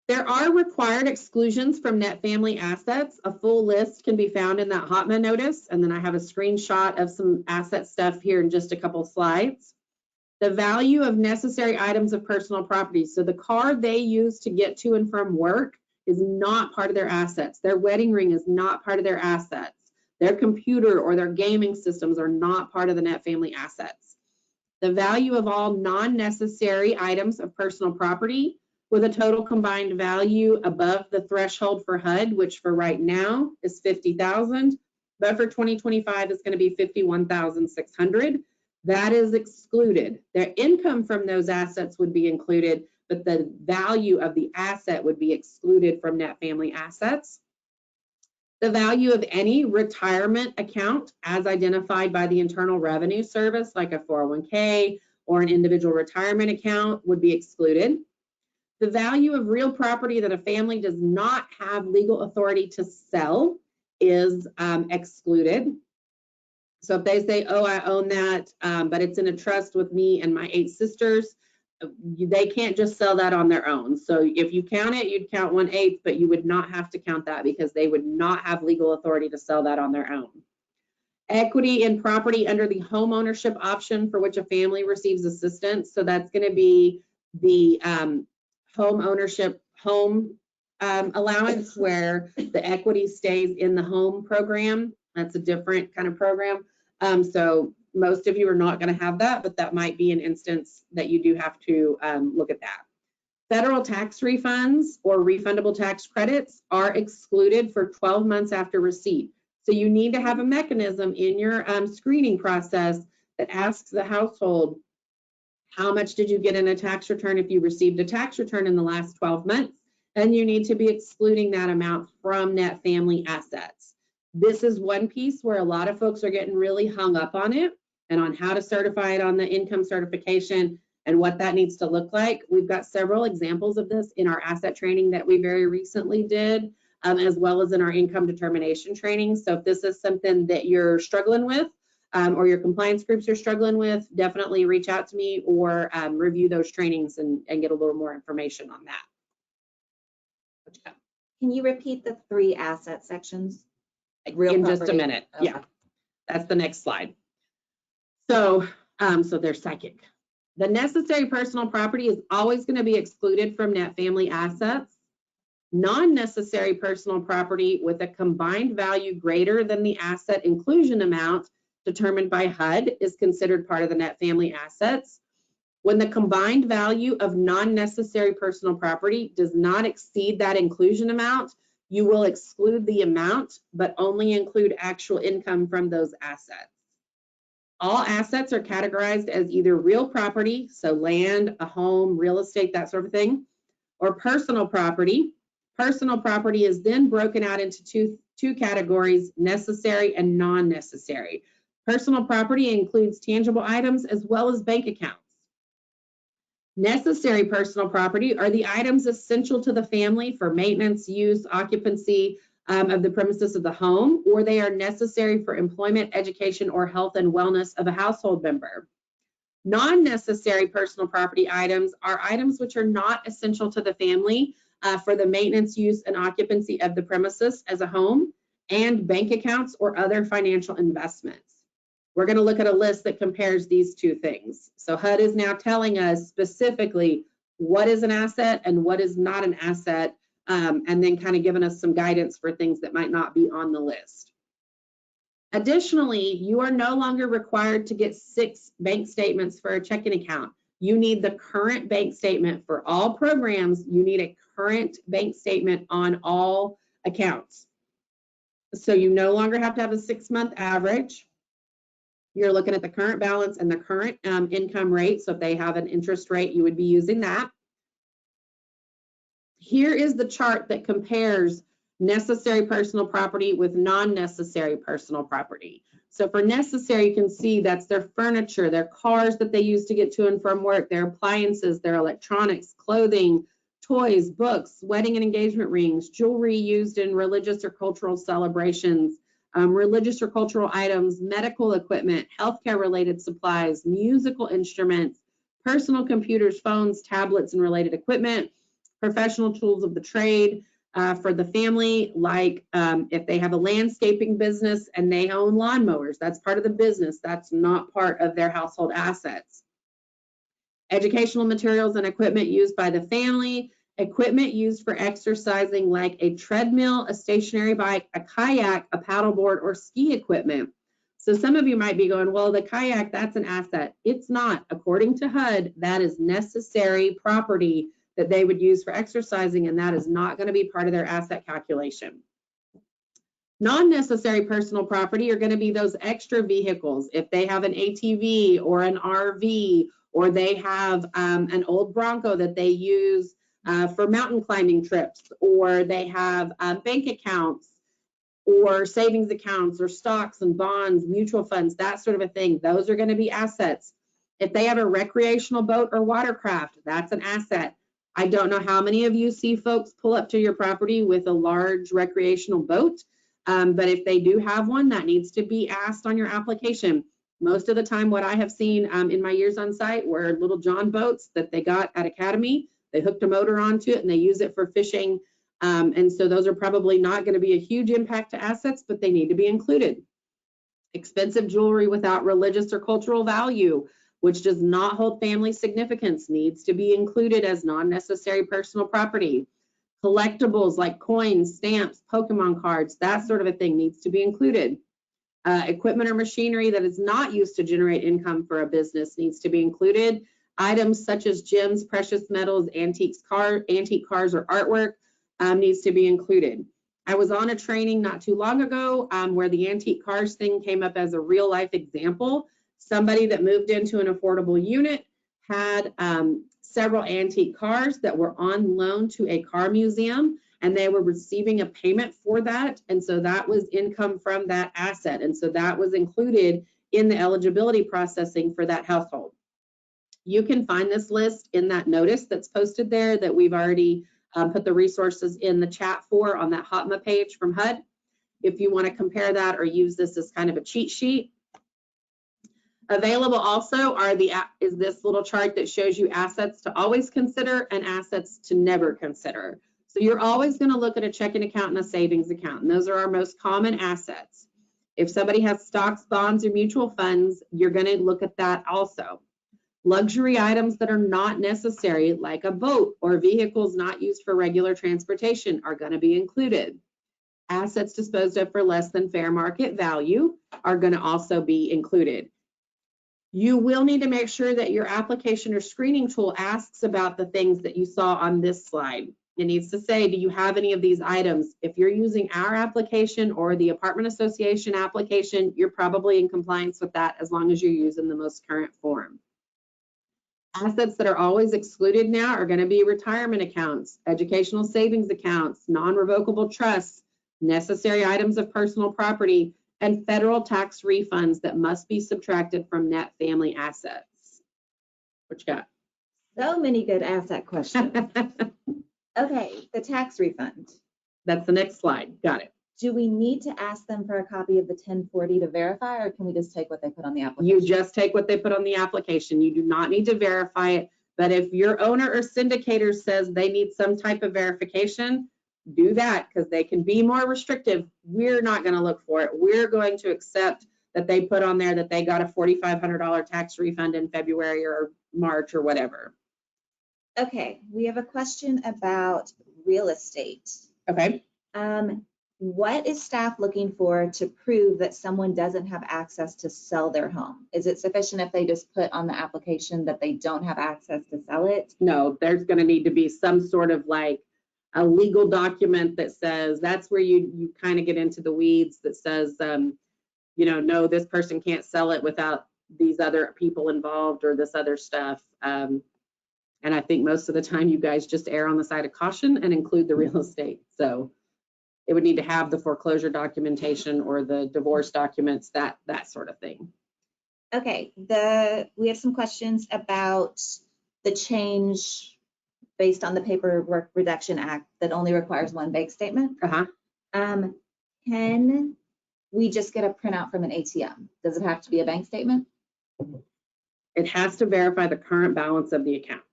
There are required exclusions from net family assets. A full list can be found in that HOTMA notice, and then I have a screenshot of some asset stuff here in just a couple slides. The value of necessary items of personal property. So the car they use to get to and from work is not part of their assets. Their wedding ring is not part of their assets. Their computer or their gaming systems are not part of the net family assets. The value of all non-necessary items of personal property with a total combined value above the threshold for HUD, which for right now is $50,000, but for 2025 is going to be $51,600. That is excluded. Their income from those assets would be included, but the value of the asset would be excluded from net family assets. The value of any retirement account as identified by the Internal Revenue Service, like a 401k or an individual retirement account, would be excluded. The value of real property that a family does not have legal authority to sell is excluded. So if they say, oh, I own that, but it's in a trust with me and my 8 sisters, they can't just sell that on their own. So if you count it, you'd count 1/8, but you would not have to count that because they would not have legal authority to sell that on their own. Equity in property under the home ownership option for which a family receives assistance. So that's going to be the home ownership allowance where the equity stays in the home program. That's a different kind of program. So most of you are not going to have that, but that might be an instance that you do have to look at that. Federal tax refunds or refundable tax credits are excluded for 12 months after receipt. So you need to have a mechanism in your screening process that asks the household, how much did you get in a tax return if you received a tax return in the last 12 months? And you need to be excluding that amount from net family assets. This is one piece where a lot of folks are getting really hung up on it and on how to certify it on the income certification and what that needs to look like. We've got several examples of this in our asset training that we very recently did, as well as in our income determination training. So if this is something that you're struggling with, or your compliance groups are struggling with, definitely reach out to me or review those trainings and get a little more information on that. Can you repeat the 3 asset sections? In just a minute. Okay. Yeah, that's the next slide. So, so they're psychic. The necessary personal property is always going to be excluded from net family assets. Non-necessary personal property with a combined value greater than the asset inclusion amount determined by HUD is considered part of the net family assets. When the combined value of non-necessary personal property does not exceed that inclusion amount, you will exclude the amount, but only include actual income from those assets. All assets are categorized as either real property, so land, a home, real estate, that sort of thing, or personal property. Personal property is then broken out into two categories, necessary and non-necessary. Personal property includes tangible items as well as bank accounts. Necessary personal property are the items essential to the family for maintenance, use, occupancy of the premises of the home, or they are necessary for employment, education, or health and wellness of a household member. Non-necessary personal property items are items which are not essential to the family for the maintenance, use, and occupancy of the premises as a home, and bank accounts or other financial investments. We're going to look at a list that compares these two things. So HUD is now telling us specifically what is an asset and what is not an asset, and then kind of giving us some guidance for things that might not be on the list. Additionally, you are no longer required to get 6 bank statements for a checking account. You need the current bank statement for all programs. You need a current bank statement on all accounts. So you no longer have to have a 6-month average. You're looking at the current balance and the current income rate. So if they have an interest rate, you would be using that. Here is the chart that compares necessary personal property with non-necessary personal property. So for necessary, you can see that's their furniture, their cars that they use to get to and from work, their appliances, their electronics, clothing, toys, books, wedding and engagement rings, jewelry used in religious or cultural celebrations, religious or cultural items, medical equipment, healthcare related supplies, musical instruments, personal computers, phones, tablets, and related equipment, professional tools of the trade for the family, like if they have a landscaping business and they own lawnmowers, that's part of the business. That's not part of their household assets. Educational materials and equipment used by the family, equipment used for exercising like a treadmill, a stationary bike, a kayak, a paddleboard, or ski equipment. So some of you might be going, well, the kayak, that's an asset. It's not. According to HUD, that is necessary property that they would use for exercising, and that is not going to be part of their asset calculation. Non-necessary personal property are going to be those extra vehicles. If they have an ATV or an RV, or they have an old Bronco that they use for mountain climbing trips, or they have bank accounts or savings accounts or stocks and bonds, mutual funds, that sort of a thing, those are going to be assets. If they have a recreational boat or watercraft, that's an asset. I don't know how many of you see folks pull up to your property with a large recreational boat, but if they do have one, that needs to be asked on your application. Most of the time, what I have seen in my years on site were little John boats that they got at Academy. They hooked a motor onto it and they use it for fishing. And so those are probably not going to be a huge impact to assets, but they need to be included. Expensive jewelry without religious or cultural value, which does not hold family significance, needs to be included as non-necessary personal property. Collectibles like coins, stamps, Pokemon cards, that sort of a thing needs to be included. Equipment or machinery that is not used to generate income for a business needs to be included. Items such as gems, precious metals, antique cars, or artwork needs to be included. I was on a training not too long ago where the antique cars thing came up as a real life example. Somebody that moved into an affordable unit had several antique cars that were on loan to a car museum, and they were receiving a payment for that. And so that was income from that asset. And so that was included in the eligibility processing for that household. You can find this list in that notice that's posted there that we've already put the resources in the chat for on that HOTMA page from HUD. If you want to compare that or use this as kind of a cheat sheet. Available also is this little chart that shows you assets to always consider and assets to never consider. So you're always going to look at a checking account and a savings account, and those are our most common assets. If somebody has stocks, bonds, or mutual funds, you're going to look at that also. Luxury items that are not necessary, like a boat or vehicles not used for regular transportation, are going to be included. Assets disposed of for less than fair market value are going to also be included. You will need to make sure that your application or screening tool asks about the things that you saw on this slide. It needs to say, do you have any of these items? If you're using our application or the apartment association application, you're probably in compliance with that as long as you're using the most current form. Assets that are always excluded now are going to be retirement accounts, educational savings accounts, non-revocable trusts, necessary items of personal property, and federal tax refunds that must be subtracted from net family assets. What you got? So many good asset questions. Okay, the tax refund. That's the next slide. Got it. Do we need to ask them for a copy of the 1040 to verify, or can we just take what they put on the application? You just take what they put on the application. You do not need to verify it. But if your owner or syndicator says they need some type of verification, do that, because they can be more restrictive. We're not going to look for it. We're going to accept that they put on there that they got a $4,500 tax refund in February or March or whatever. Okay, we have a question about real estate. Okay. What is staff looking for to prove that someone doesn't have access to sell their home? Is it sufficient if they just put on the application that they don't have access to sell it? No, there's going to need to be some sort of like a legal document that says, that's where you kind of get into the weeds, that says, you know, no, this person can't sell it without these other people involved or this other stuff. And I think most of the time you guys just err on the side of caution and include the real estate. So it would need to have the foreclosure documentation or the divorce documents, that sort of thing. Okay, we have some questions about the change based on the Paperwork Reduction Act that only requires one bank statement. Can we just get a printout from an ATM? Does it have to be a bank statement? It has to verify the current balance of the account.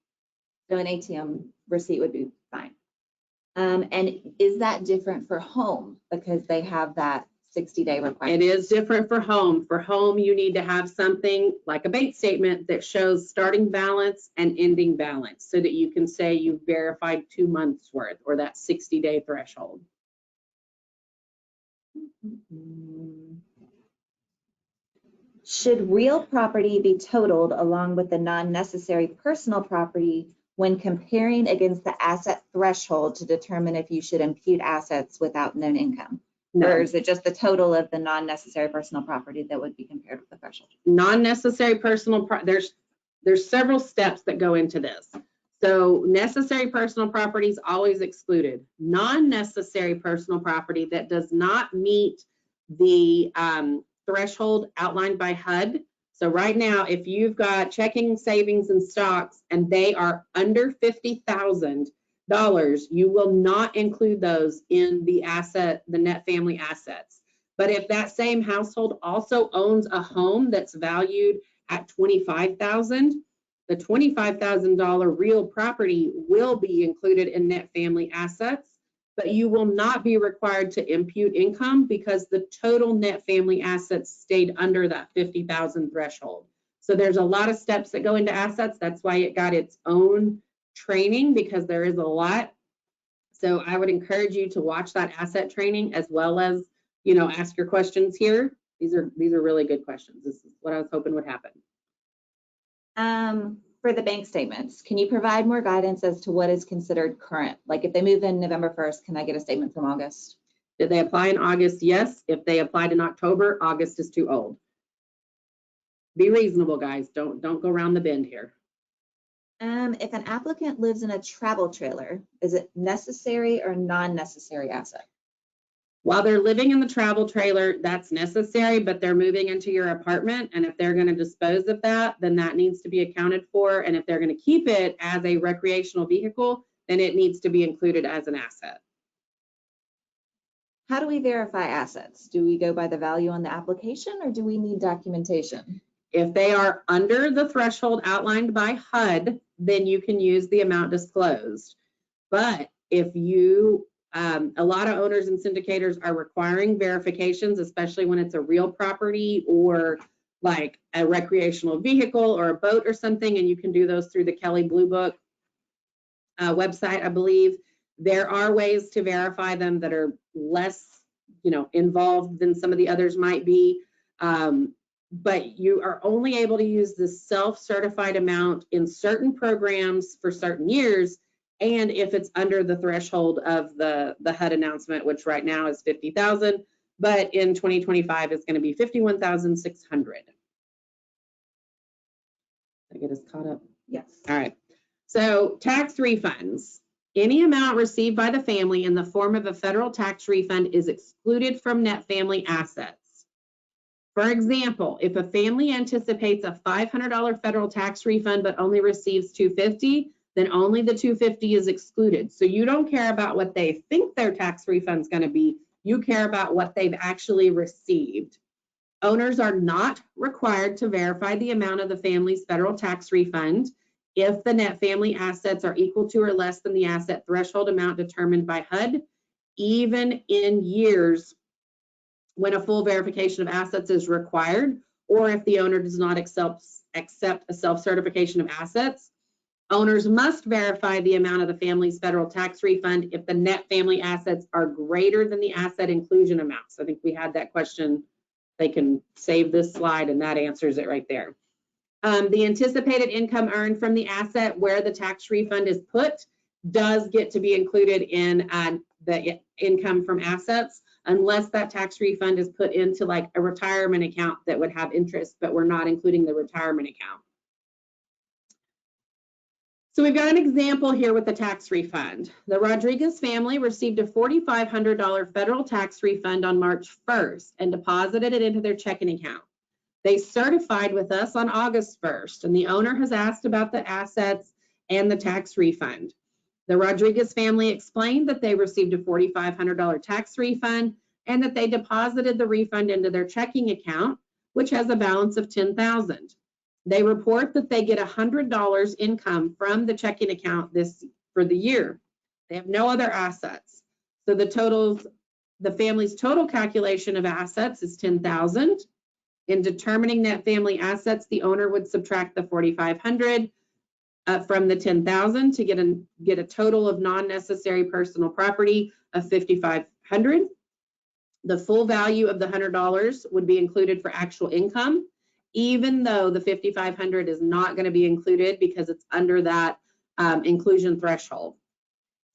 So an ATM receipt would be fine. And is that different for home because they have that 60-day requirement? It is different for home. For home, you need to have something like a bank statement that shows starting balance and ending balance so that you can say you verified 2 months worth or that 60-day threshold. Should real property be totaled along with the non-necessary personal property when comparing against the asset threshold to determine if you should impute assets without known income? No. Or is it just the total of the non-necessary personal property that would be compared with the threshold? Non-necessary personal, there's several steps that go into this. So necessary personal property is always excluded. Non-necessary personal property that does not meet the threshold outlined by HUD. So right now, if you've got checking, savings, and stocks, and they are under $50,000, you will not include those in the net family assets. But if that same household also owns a home that's valued at $25,000, the $25,000 real property will be included in net family assets, but you will not be required to impute income because the total net family assets stayed under that 50,000 threshold. So there's a lot of steps that go into assets. That's why it got its own training, because there is a lot. So I would encourage you to watch that asset training as well as, you know, ask your questions here. These are really good questions. This is what I was hoping would happen. For the bank statements, can you provide more guidance as to what is considered current? Like if they move in November 1st, can I get a statement from August? Did they apply in August? Yes. If they applied in October, August is too old. Be reasonable, guys. Don't go around the bend here. If an applicant lives in a travel trailer, is it necessary or non-necessary asset? While they're living in the travel trailer, that's necessary, but they're moving into your apartment. And if they're going to dispose of that, then that needs to be accounted for. And if they're going to keep it as a recreational vehicle, then it needs to be included as an asset. How do we verify assets? Do we go by the value on the application or do we need documentation? If they are under the threshold outlined by HUD, then you can use the amount disclosed. But if you, a lot of owners and syndicators are requiring verifications, especially when it's a real property or like a recreational vehicle or a boat or something, and you can do those through the Kelly Blue Book website, I believe. There are ways to verify them that are less, involved than some of the others might be. But you are only able to use the self-certified amount in certain programs for certain years, and if it's under the threshold of the HUD announcement, which right now is 50,000, but in 2025 it's going to be 51,600. Did I get us caught up? Yes. All right. So tax refunds. Any amount received by the family in the form of a federal tax refund is excluded from net family assets. For example, if a family anticipates a $500 federal tax refund but only receives $250, then only the $250 is excluded. So you don't care about what they think their tax refund is going to be. You care about what they've actually received. Owners are not required to verify the amount of the family's federal tax refund if the net family assets are equal to or less than the asset threshold amount determined by HUD, even in years when a full verification of assets is required, or if the owner does not accept a self-certification of assets. Owners must verify the amount of the family's federal tax refund if the net family assets are greater than the asset inclusion amount. So I think we had that question. They can save this slide and that answers it right there. The anticipated income earned from the asset where the tax refund is put does get to be included in the income from assets, unless that tax refund is put into like a retirement account that would have interest, but we're not including the retirement account. So we've got an example here with the tax refund. The Rodriguez family received a $4,500 federal tax refund on March 1st and deposited it into their checking account. They certified with us on August 1st, and the owner has asked about the assets and the tax refund. The Rodriguez family explained that they received a $4,500 tax refund and that they deposited the refund into their checking account, which has a balance of $10,000. They report that they get $100 income from the checking account for the year. They have no other assets. So the family's total calculation of assets is $10,000. In determining net family assets, the owner would subtract the $4,500 from the $10,000 to get a total of non-necessary personal property of $5,500. The full value of the $100 would be included for actual income, even though the $5,500 is not going to be included because it's under that inclusion threshold.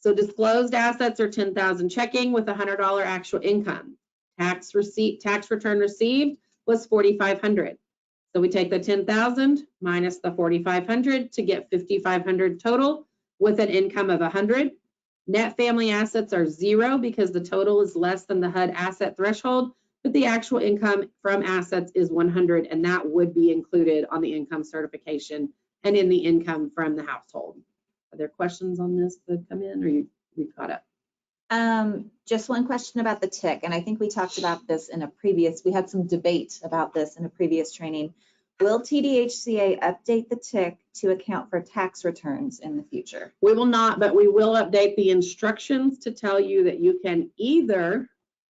So disclosed assets are $10,000 checking with $100 actual income. Tax return received was $4,500. So we take the $10,000 minus the $4,500 to get $5,500 total with an income of $100. Net family assets are zero because the total is less than the HUD asset threshold, but the actual income from assets is $100, and that would be included on the income certification and in the income from the household. Are there questions on this that come in, or we caught up? Just one question about the TIC, and I think we talked about this we had some debate about this in a previous training. Will TDHCA update the TIC to account for tax returns in the future? We will not, but we will update the instructions to tell you that you can either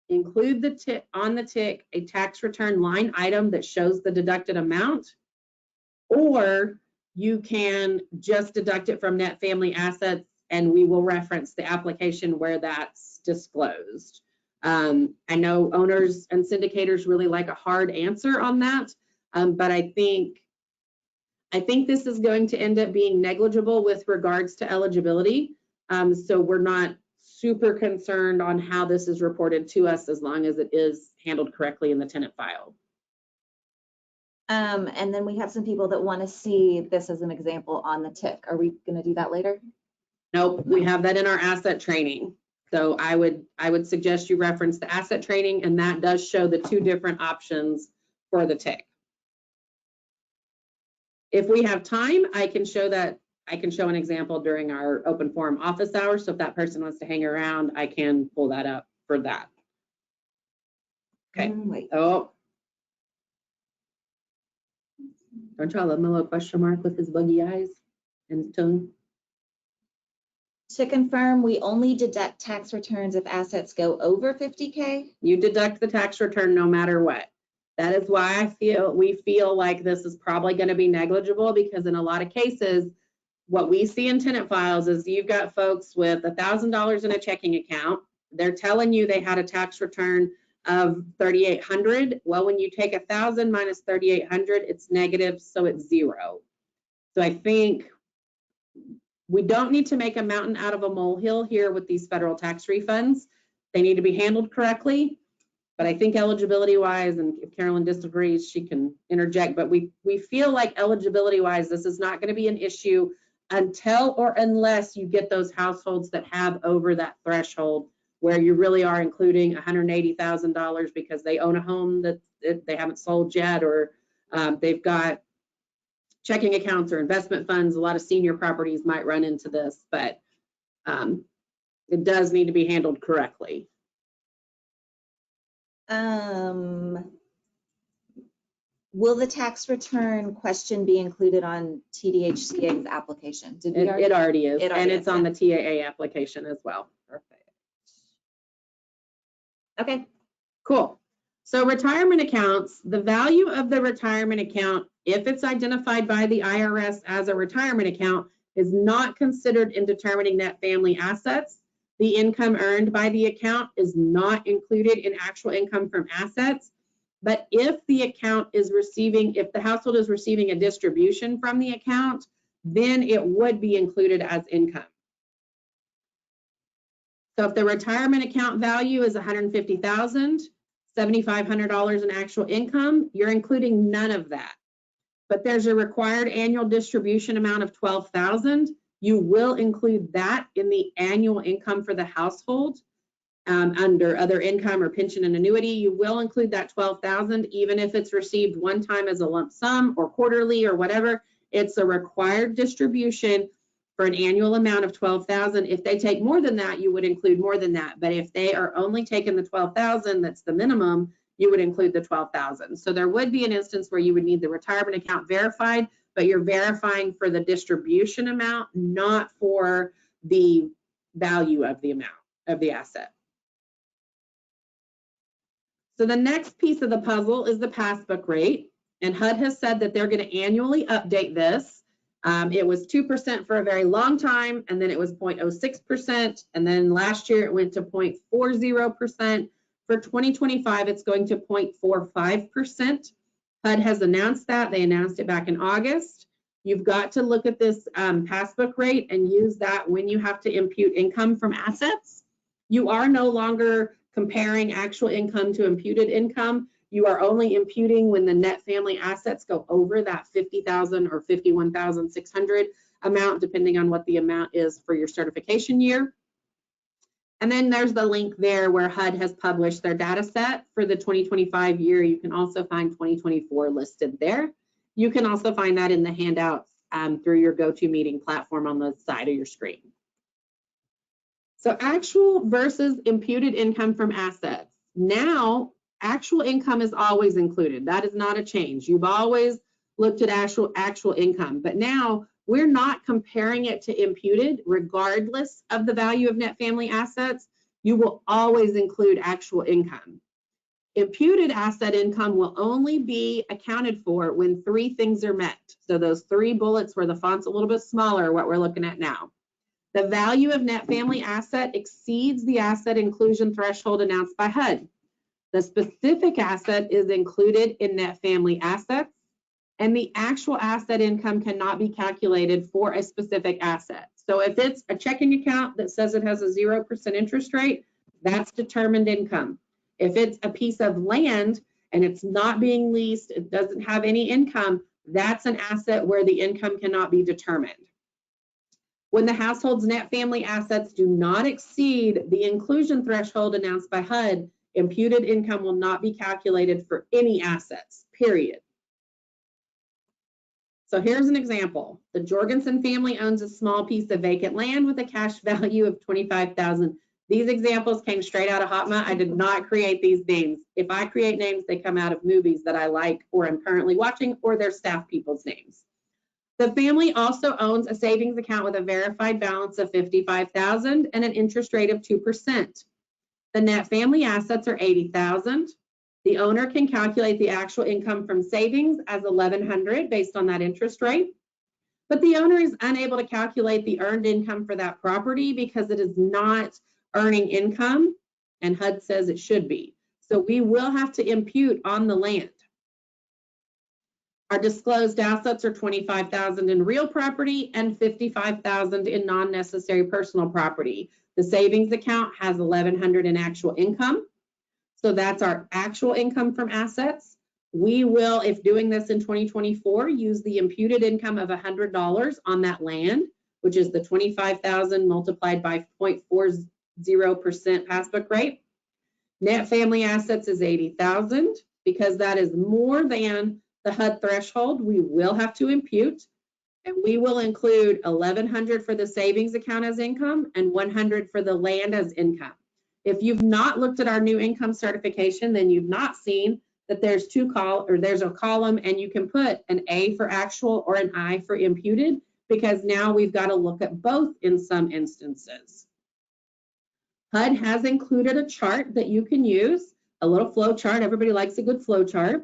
include on the TIC a tax return line item that shows the deducted amount, or you can just deduct it from net family assets, and we will reference the application where that's disclosed. I know owners and syndicators really like a hard answer on that, but I think this is going to end up being negligible with regards to eligibility. So we're not super concerned on how this is reported to us as long as it is handled correctly in the tenant file. And then we have some people that want to see this as an example on the TIC. Are we going to do that later? Nope, we have that in our asset training. So I would suggest you reference the asset training, and that does show the two different options for the TIC. If we have time, I can show an example during our open forum office hours. So if that person wants to hang around, I can pull that up for that. Okay. Wait. Oh. Don't y'all love my little question mark with his buggy eyes and his tongue? To confirm, we only deduct tax returns if assets go over 50K? You deduct the tax return no matter what. That is why we feel like this is probably going to be negligible, because in a lot of cases, what we see in tenant files is you've got folks with $1,000 in a checking account. They're telling you they had a tax return of $3,800. Well, when you take 1,000 minus 3,800, it's negative, so it's zero. So I think we don't need to make a mountain out of a molehill here with these federal tax refunds. They need to be handled correctly. But I think eligibility-wise, and if Carolyn disagrees, she can interject, but we feel like eligibility-wise, this is not going to be an issue until or unless you get those households that have over that threshold where you really are including $180,000 because they own a home that they haven't sold yet, or they've got checking accounts or investment funds. A lot of senior properties might run into this, but it does need to be handled correctly. Will the tax return question be included on TDHCA's application? Did we It already is, and it's on yeah. the TAA application as well. Perfect. Okay. Cool. So retirement accounts, the value of the retirement account, if it's identified by the IRS as a retirement account, is not considered in determining net family assets. The income earned by the account is not included in actual income from assets. But if the account is receiving, if the household is receiving a distribution from the account, then it would be included as income. So if the retirement account value is $150,000, $7,500 in actual income, you're including none of that. But there's a required annual distribution amount of $12,000. You will include that in the annual income for the household. Under other income or pension and annuity, you will include that $12,000, even if it's received one time as a lump sum or quarterly or whatever. It's a required distribution for an annual amount of $12,000. If they take more than that, you would include more than that. But if they are only taking the $12,000, that's the minimum, you would include the $12,000. So there would be an instance where you would need the retirement account verified, but you're verifying for the distribution amount, not for the value of the amount of the asset. So the next piece of the puzzle is the passbook rate, and HUD has said that they're going to annually update this. It was 2% for a very long time, and then it was 0.06%, and then last year it went to 0.40%. For 2025, it's going to 0.45%. HUD has announced that. They announced it back in August. You've got to look at this passbook rate and use that when you have to impute income from assets. You are no longer comparing actual income to imputed income. You are only imputing when the net family assets go over that $50,000 or $51,600 amount, depending on what the amount is for your certification year. And then there's the link there where HUD has published their data set for the 2025 year. You can also find 2024 listed there. You can also find that in the handouts through your GoToMeeting platform on the side of your screen. So actual versus imputed income from assets. Now, actual income is always included. That is not a change. You've always looked at actual income, but now we're not comparing it to imputed regardless of the value of net family assets. You will always include actual income. Imputed asset income will only be accounted for when three things are met. So those three bullets where the font's a little bit smaller, what we're looking at now. The value of net family asset exceeds the asset inclusion threshold announced by HUD. The specific asset is included in net family assets, and the actual asset income cannot be calculated for a specific asset. So if it's a checking account that says it has a 0% interest rate, that's determined income. If it's a piece of land and it's not being leased, it doesn't have any income, that's an asset where the income cannot be determined. When the household's net family assets do not exceed the inclusion threshold announced by HUD, imputed income will not be calculated for any assets, period. So here's an example. The Jorgensen family owns a small piece of vacant land with a cash value of $25,000. These examples came straight out of HOTMA. I did not create these names. If I create names, they come out of movies that I like or am currently watching, or they're staff people's names. The family also owns a savings account with a verified balance of $55,000 and an interest rate of 2%. The net family assets are $80,000. The owner can calculate the actual income from savings as $1,100 based on that interest rate. But the owner is unable to calculate the earned income for that property because it is not earning income, and HUD says it should be. So we will have to impute on the land. Our disclosed assets are $25,000 in real property and $55,000 in non-necessary personal property. The savings account has $1,100 in actual income. So that's our actual income from assets. We will, if doing this in 2024, use the imputed income of $100 on that land, which is the $25,000 multiplied by 0.40% passbook rate. Net family assets is $80,000. Because that is more than the HUD threshold, we will have to impute, and we will include $1,100 for the savings account as income and $100 for the land as income. If you've not looked at our new income certification, then you've not seen that there's there's a column, and you can put an A for actual or an I for imputed, because now we've got to look at both in some instances. HUD has included a chart that you can use, a little flow chart. Everybody likes a good flow chart,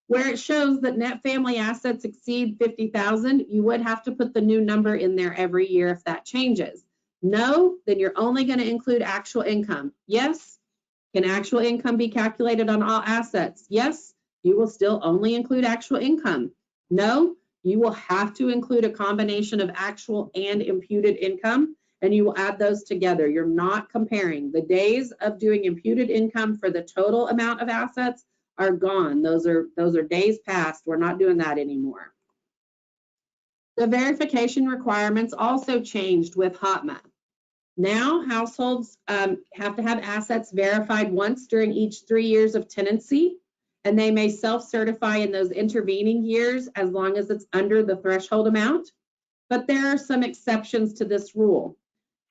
where it shows that net family assets exceed $50,000. You would have to put the new number in there every year if that changes. No, then you're only going to include actual income. Yes. Can actual income be calculated on all assets? Yes, you will still only include actual income. No, you will have to include a combination of actual and imputed income, and you will add those together. You're not comparing. The days of doing imputed income for the total amount of assets are gone. Those are days past. We're not doing that anymore. The verification requirements also changed with HOTMA. Now, households have to have assets verified once during each 3 years of tenancy, and they may self-certify in those intervening years as long as it's under the threshold amount. But there are some exceptions to this rule.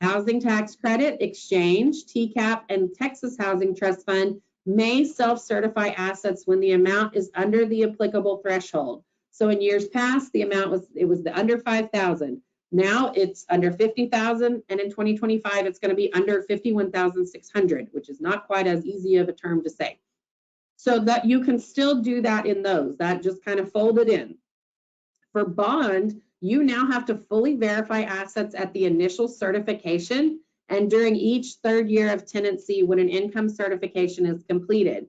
Housing tax credit, exchange, TCAP, and Texas Housing Trust Fund may self-certify assets when the amount is under the applicable threshold. So in years past, the amount was the under $5,000. Now it's under $50,000, and in 2025, it's going to be under $51,600, which is not quite as easy of a term to say. So that you can still do that in those. That just kind of folded in. For bond, you now have to fully verify assets at the initial certification and during each 3rd year of tenancy when an income certification is completed.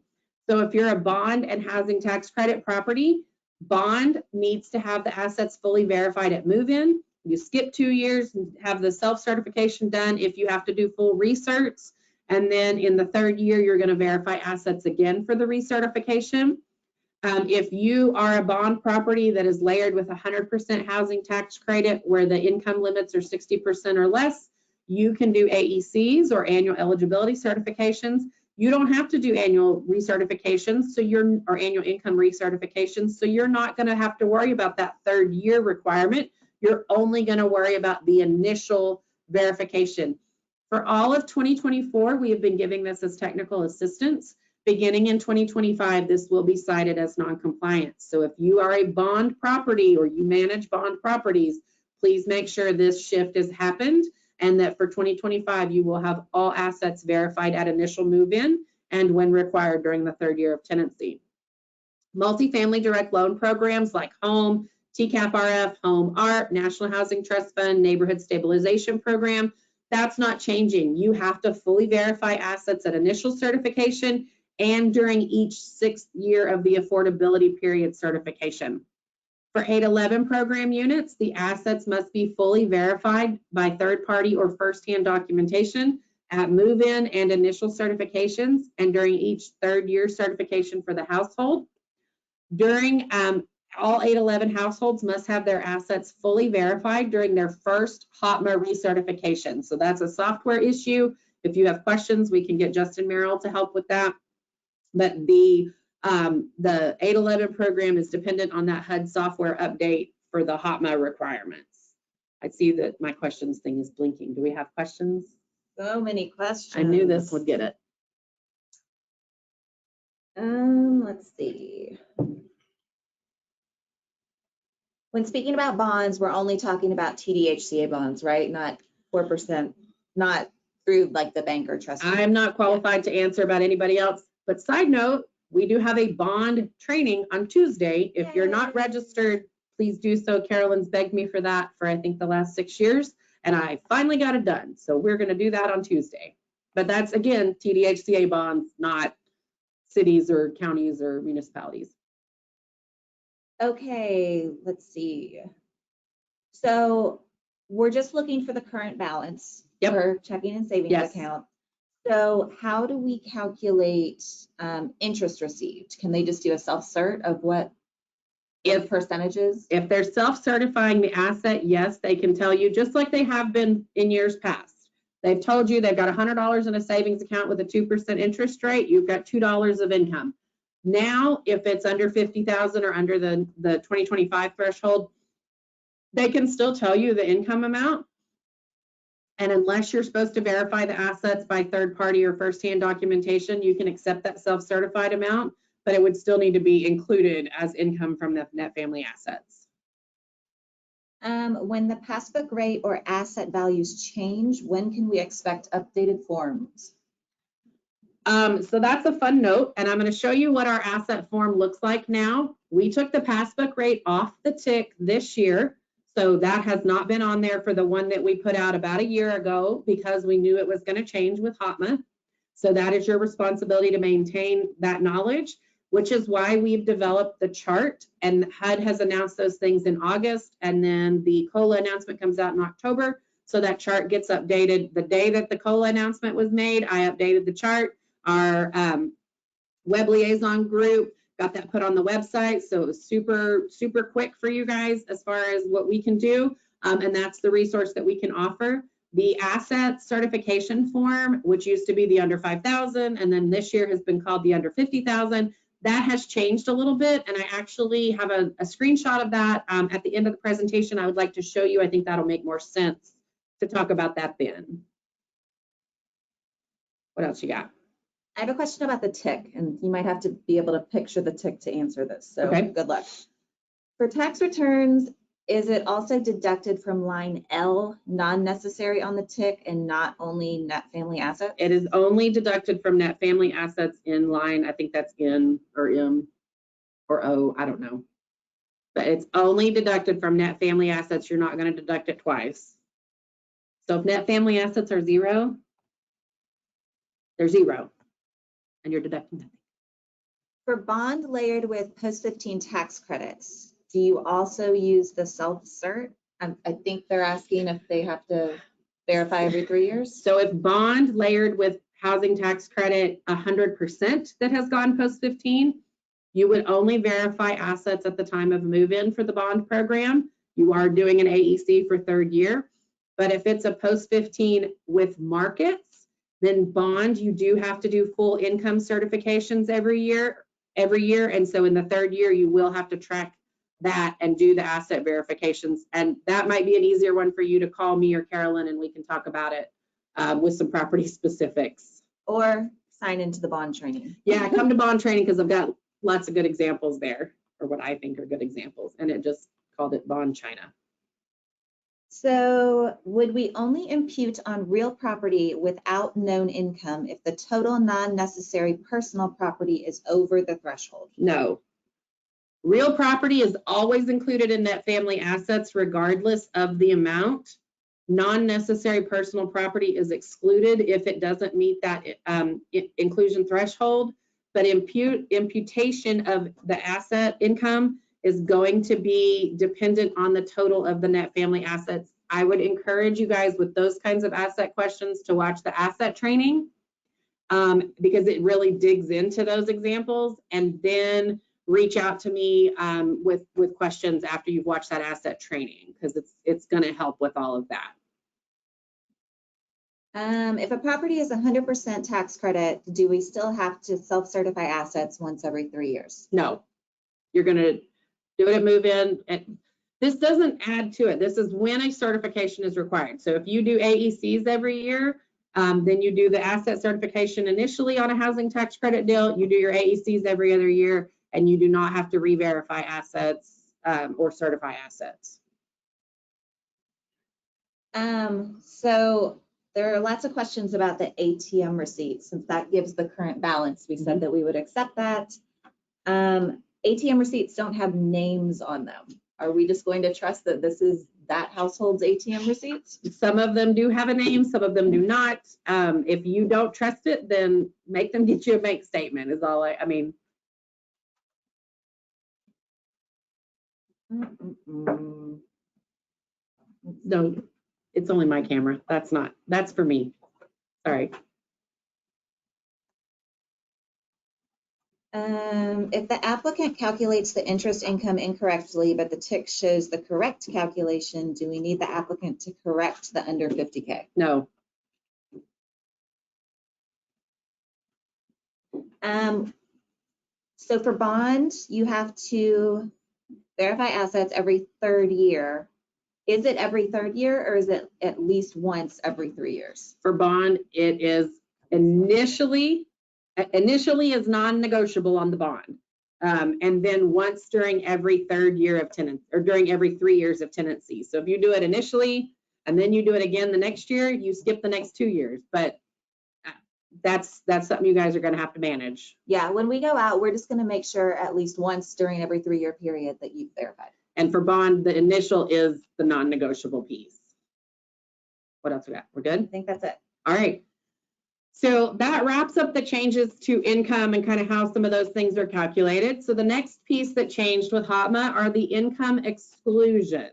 So if you're a bond and housing tax credit property, bond needs to have the assets fully verified at move-in. You skip 2 years and have the self-certification done if you have to do full recerts. And then in the 3rd year, you're going to verify assets again for the recertification. If you are a bond property that is layered with 100% housing tax credit where the income limits are 60% or less, you can do AECs or annual eligibility certifications. You don't have to do annual recertifications, or annual income recertifications, so you're not going to have to worry about that 3rd year requirement. You're only going to worry about the initial verification. For all of 2024, we have been giving this as technical assistance. Beginning in 2025, this will be cited as non-compliance. So if you are a bond property or you manage bond properties, please make sure this shift has happened and that for 2025, you will have all assets verified at initial move-in and when required during the 3rd year of tenancy. Multifamily direct loan programs like HOME, TCAP RF, HOME ART, National Housing Trust Fund, Neighborhood Stabilization Program, that's not changing. You have to fully verify assets at initial certification and during each 6th year of the affordability period certification. For 811 program units, the assets must be fully verified by third-party or first-hand documentation at move-in and initial certifications and during each 3rd year certification for the household. During all 811 households must have their assets fully verified during their first HOTMA recertification. So that's a software issue. If you have questions, we can get Justin Merrill to help with that. But the 811 program is dependent on that HUD software update for the HOTMA requirements. I see that my questions thing is blinking. Do we have questions? So many questions. I knew this would get it. Let's see. When speaking about bonds, we're only talking about TDHCA bonds, right? Not 4%, not through like the bank or trust. I'm not qualified to answer about anybody else, but side note, we do have a bond training on Tuesday. If you're not registered, please do so. Carolyn's begged me for that for I think the last 6 years, and I finally got it done. So we're going to do that on Tuesday. But that's again, TDHCA bonds, not cities or counties or municipalities. Okay, let's see. So we're just looking for the current balance for checking and savings account. So how do we calculate interest received? Can they just do a self-cert of what percentages? If they're self-certifying the asset, yes, they can tell you, just like they have been in years past. They've told you they've got $100 in a savings account with a 2% interest rate, you've got $2 of income. Now, if it's under 50,000 or under the 2025 threshold, they can still tell you the income amount. And unless you're supposed to verify the assets by third party or firsthand documentation, you can accept that self-certified amount, but it would still need to be included as income from the net family assets. When the passbook rate or asset values change, when can we expect updated forms? So that's a fun note, and I'm going to show you what our asset form looks like now. We took the passbook rate off the tick this year. So that has not been on there for the one that we put out about a year ago because we knew it was going to change with HOTMA. So that is your responsibility to maintain that knowledge, which is why we've developed the chart, and HUD has announced those things in August, and then the COLA announcement comes out in October. So that chart gets updated the day that the COLA announcement was made. I updated the chart. Our web liaison group got that put on the website, so it was super quick for you guys as far as what we can do, and that's the resource that we can offer. The asset certification form, which used to be the under 5,000, and then this year has been called the under 50,000, that has changed a little bit, and I actually have a screenshot of that at the end of the presentation. I would like to show you. I think that'll make more sense to talk about that then. What else you got? I have a question about the tick, and you might have to be able to picture the tick to answer this. So Good luck. For tax returns, is it also deducted from line L, non-necessary on the tick, and not only net family assets? It is only deducted from net family assets in line. I think that's N or M or O, I don't know. But it's only deducted from net family assets. You're not going to deduct it twice. So if net family assets are zero, they're zero. And you're deducting nothing. For bond layered with post-15 tax credits, do you also use the self-cert? I think they're asking if they have to verify every 3 years. So if bond layered with housing tax credit 100% that has gone post-15, you would only verify assets at the time of move-in for the bond program. You are doing an AEC for third year. But if it's a post-15 with markets, then bond, you do have to do full income certifications every year. And so in the third year, you will have to track that and do the asset verifications. And that might be an easier one for you to call me or Carolyn, and we can talk about it with some property specifics. Or sign into the bond training. Yeah, come to bond training because I've got lots of good examples there, or what I think are good examples. And it just called it Bond China. So would we only impute on real property without known income if the total non-necessary personal property is over the threshold? No. Real property is always included in net family assets regardless of the amount. Non-necessary personal property is excluded if it doesn't meet that inclusion threshold, but imputation of the asset income is going to be dependent on the total of the net family assets. I would encourage you guys with those kinds of asset questions to watch the asset training because it really digs into those examples, and then reach out to me with questions after you've watched that asset training because it's going to help with all of that. If a property is 100% tax credit, do we still have to self-certify assets once every 3 years? No, you're going to do it at move-in. And this doesn't add to it. This is when a certification is required. So if you do AECs every year, then you do the asset certification initially on a housing tax credit deal. You do your AECs every other year, and you do not have to re-verify assets or certify assets. So there are lots of questions about the ATM receipt, since that gives the current balance. We said that we would accept that. ATM receipts don't have names on them. Are we just going to trust that this is that household's ATM receipts? Some of them do have a name, some of them do not. If you don't trust it, then make them get you a bank statement is all I mean. No, it's only my camera. That's for me. Sorry. If the applicant calculates the interest income incorrectly, but the tick shows the correct calculation, do we need the applicant to correct the under 50K? No. So for bond, you have to verify assets every third year. Is it every third year, or is it at least once every 3 years? For bond, it is initially is non-negotiable on the bond. And then once during every third year of tenancy, or during every 3 years of tenancy. So if you do it initially and then you do it again the next year, you skip the next 2 years. But that's something you guys are going to have to manage. Yeah, when we go out, we're just going to make sure at least once during every 3 year period that you've verified. And for bond, the initial is the non-negotiable piece. What else we got? We're good? I think that's it. All right. So that wraps up the changes to income and kind of how some of those things are calculated. So the next piece that changed with HOTMA are the income exclusions.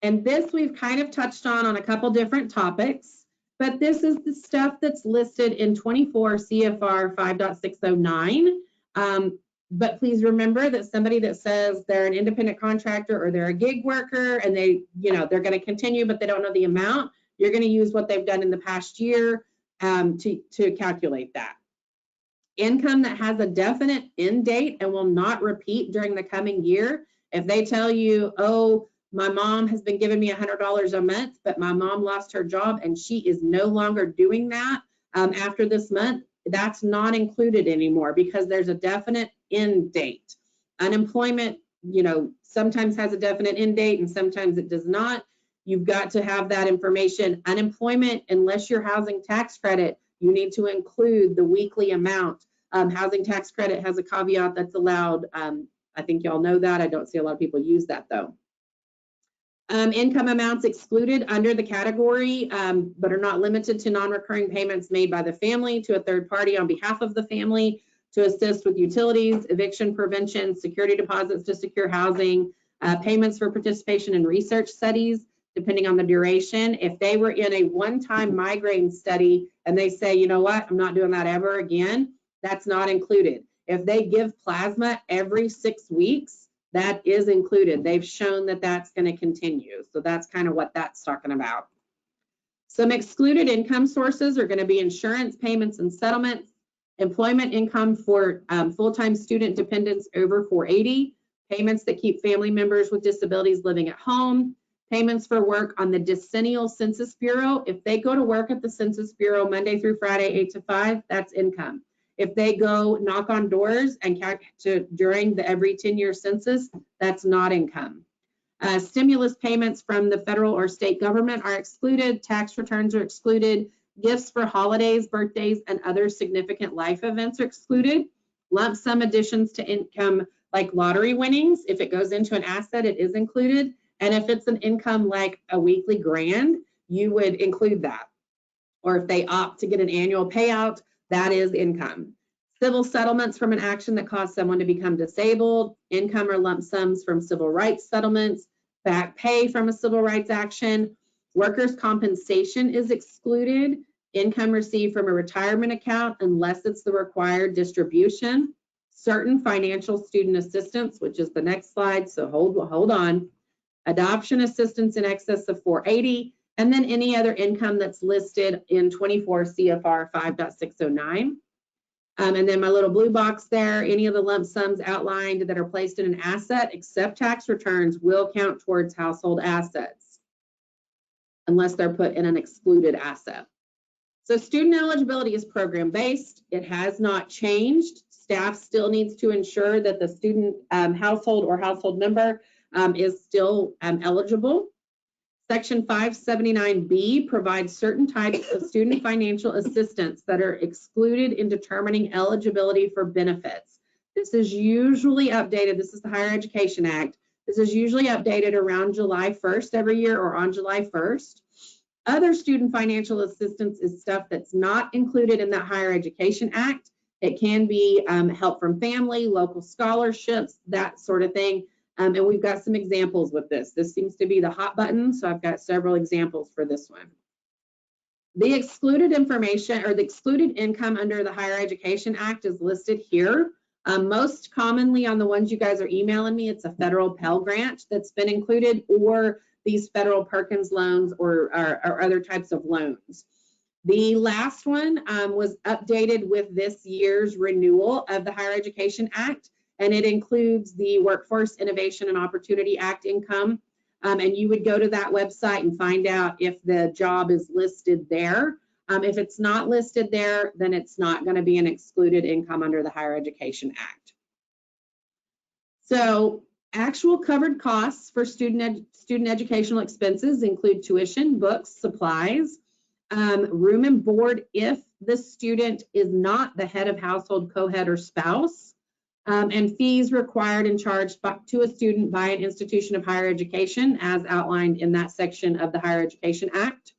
And this we've kind of touched on a couple different topics, but this is the stuff that's listed in 24 CFR 5.609. But please remember that somebody that says they're an independent contractor or they're a gig worker and they, they're going to continue, but they don't know the amount, you're going to use what they've done in the past year to calculate that. Income that has a definite end date and will not repeat during the coming year. If they tell you, oh, my mom has been giving me $100 a month, but my mom lost her job and she is no longer doing that after this month, that's not included anymore because there's a definite end date. Unemployment, sometimes has a definite end date and sometimes it does not. You've got to have that information. Unemployment, unless you're housing tax credit, you need to include the weekly amount. Housing tax credit has a caveat that's allowed. I think y'all know that. I don't see a lot of people use that though. Income amounts excluded under the category, but are not limited to non-recurring payments made by the family to a third party on behalf of the family to assist with utilities, eviction prevention, security deposits to secure housing, payments for participation in research studies, depending on the duration. If they were in a one-time migraine study and they say, you know what, I'm not doing that ever again, that's not included. If they give plasma every 6 weeks, that is included. They've shown that that's going to continue. So that's kind of what that's talking about. Some excluded income sources are going to be insurance payments and settlements, employment income for full-time student dependents over 480, payments that keep family members with disabilities living at home, payments for work on the decennial Census Bureau. If they go to work at the Census Bureau Monday through Friday, 8 to 5, that's income. If they go knock on doors and during the every 10-year census, that's not income. Stimulus payments from the federal or state government are excluded. Tax returns are excluded. Gifts for holidays, birthdays, and other significant life events are excluded. Lump sum additions to income like lottery winnings, if it goes into an asset, it is included. And if it's an income like a weekly grand, you would include that. Or if they opt to get an annual payout, that is income. Civil settlements from an action that caused someone to become disabled, income or lump sums from civil rights settlements, back pay from a civil rights action, workers' compensation is excluded, income received from a retirement account unless it's the required distribution, certain financial student assistance, which is the next slide, so hold on, adoption assistance in excess of 480, and then any other income that's listed in 24 CFR 5.609. And then my little blue box there, any of the lump sums outlined that are placed in an asset except tax returns will count towards household assets unless they're put in an excluded asset. So student eligibility is program-based. It has not changed Staff still needs to ensure that the student household or household member is still eligible. Section 579B provides certain types of student financial assistance that are excluded in determining eligibility for benefits. This is usually updated. This is the Higher Education Act. This is usually updated around July 1st every year or on July 1st. Other student financial assistance is stuff that's not included in that Higher Education Act. It can be help from family, local scholarships, that sort of thing. And we've got some examples with this. This seems to be the hot button, so I've got several examples for this one. The excluded information or the excluded income under the Higher Education Act is listed here. Most commonly on the ones you guys are emailing me, it's a federal Pell Grant that's been included, or these federal Perkins loans or other types of loans. The last one was updated with this year's renewal of the Higher Education Act, and it includes the Workforce Innovation and Opportunity Act income. And you would go to that website and find out if the job is listed there. If it's not listed there, then it's not going to be an excluded income under the Higher Education Act. So actual covered costs for student educational expenses include tuition, books, supplies, room and board if the student is not the head of household, co-head, or spouse, and fees required and charged to a student by an institution of higher education as outlined in that section of the Higher Education Act.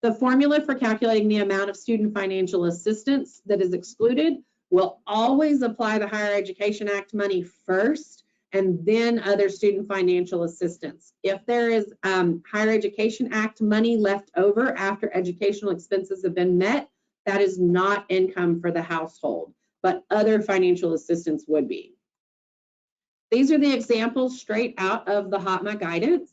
The formula for calculating the amount of student financial assistance that is excluded will always apply the Higher Education Act money first and then other student financial assistance. If there is Higher Education Act money left over after educational expenses have been met, that is not income for the household, but other financial assistance would be. These are the examples straight out of the HOTMA guidance.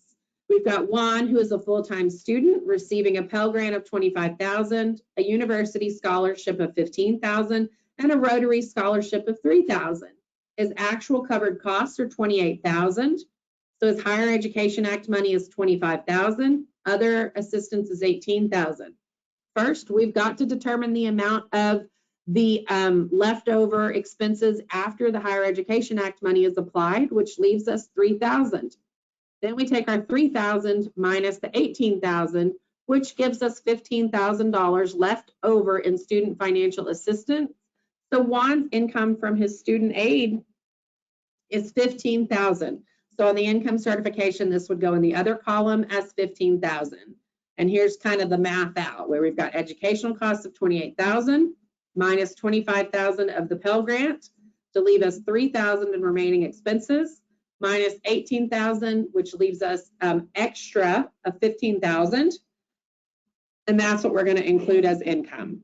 We've got Juan, who is a full-time student receiving a Pell Grant of $25,000, a university scholarship of $15,000, and a Rotary scholarship of $3,000. His actual covered costs are $28,000. So his Higher Education Act money is $25,000. Other assistance is $18,000. First, we've got to determine the amount of the leftover expenses after the Higher Education Act money is applied, which leaves us $3,000. Then we take our $3,000 minus the $18,000, which gives us $15,000 left over in student financial assistance. So Juan's income from his student aid is $15,000. So on the income certification, this would go in the other column as $15,000. And here's kind of the math out where we've got educational costs of $28,000 minus $25,000 of the Pell Grant to leave us $3,000 in remaining expenses, minus $18,000, which leaves us extra of $15,000. And that's what we're going to include as income.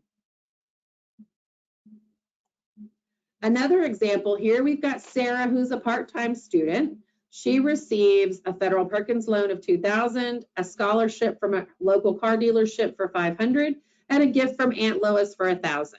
Another example here, we've got Sarah, who's a part-time student. She receives a federal Perkins loan of $2,000, a scholarship from a local car dealership for $500, and a gift from Aunt Lois for $1,000.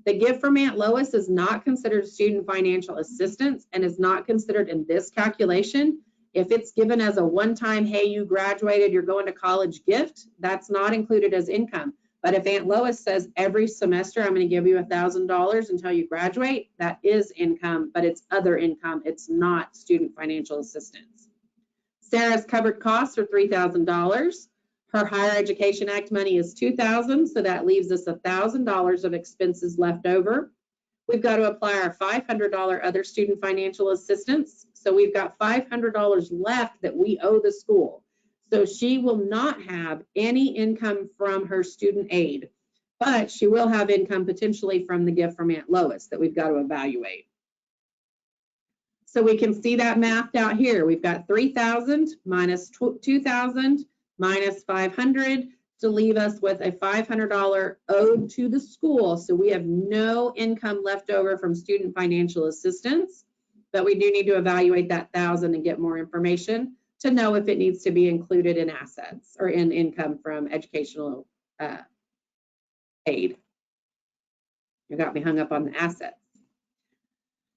The gift from Aunt Lois is not considered student financial assistance and is not considered in this calculation. If it's given as a one-time, hey, you graduated, you're going to college gift, that's not included as income. But if Aunt Lois says every semester, I'm going to give you $1,000 until you graduate, that is income, but it's other income. It's not student financial assistance. Sarah's covered costs are $3,000. Her Higher Education Act money is $2,000, so that leaves us $1,000 of expenses left over. We've got to apply our $500 other student financial assistance. So we've got $500 left that we owe the school. So she will not have any income from her student aid, but she will have income potentially from the gift from Aunt Lois that we've got to evaluate. So we can see that mathed out here. We've got $3,000 minus $2,000 minus $500 to leave us with a $500 owed to the school. So we have no income left over from student financial assistance, but we do need to evaluate that $1,000 and get more information to know if it needs to be included in assets or in income from educational aid. You got me hung up on the assets.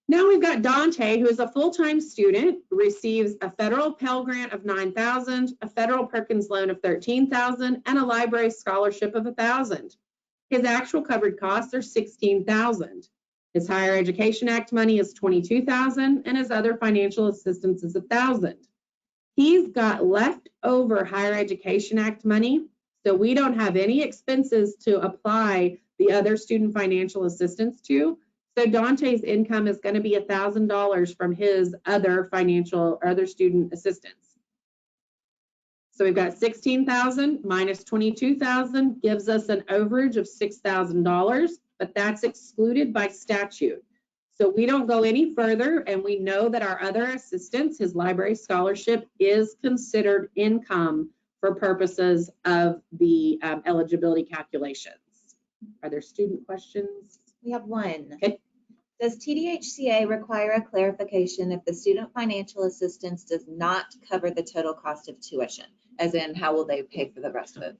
Now we've got Dante, who is a full-time student, receives a federal Pell Grant of $9,000, a federal Perkins loan of $13,000, and a library scholarship of $1,000. His actual covered costs are $16,000. His Higher Education Act money is $22,000 and his other financial assistance is $1,000. He's got leftover Higher Education Act money, so we don't have any expenses to apply the other student financial assistance to. So Dante's income is going to be $1,000 from his other student assistance. So we've got $16,000 minus $22,000 gives us an overage of $6,000, but that's excluded by statute. So we don't go any further, and we know that our other assistance, his library scholarship, is considered income for purposes of the eligibility calculations. Are there student questions? We have one. Okay. Does TDHCA require a clarification if the student financial assistance does not cover the total cost of tuition? As in, how will they pay for the rest of it?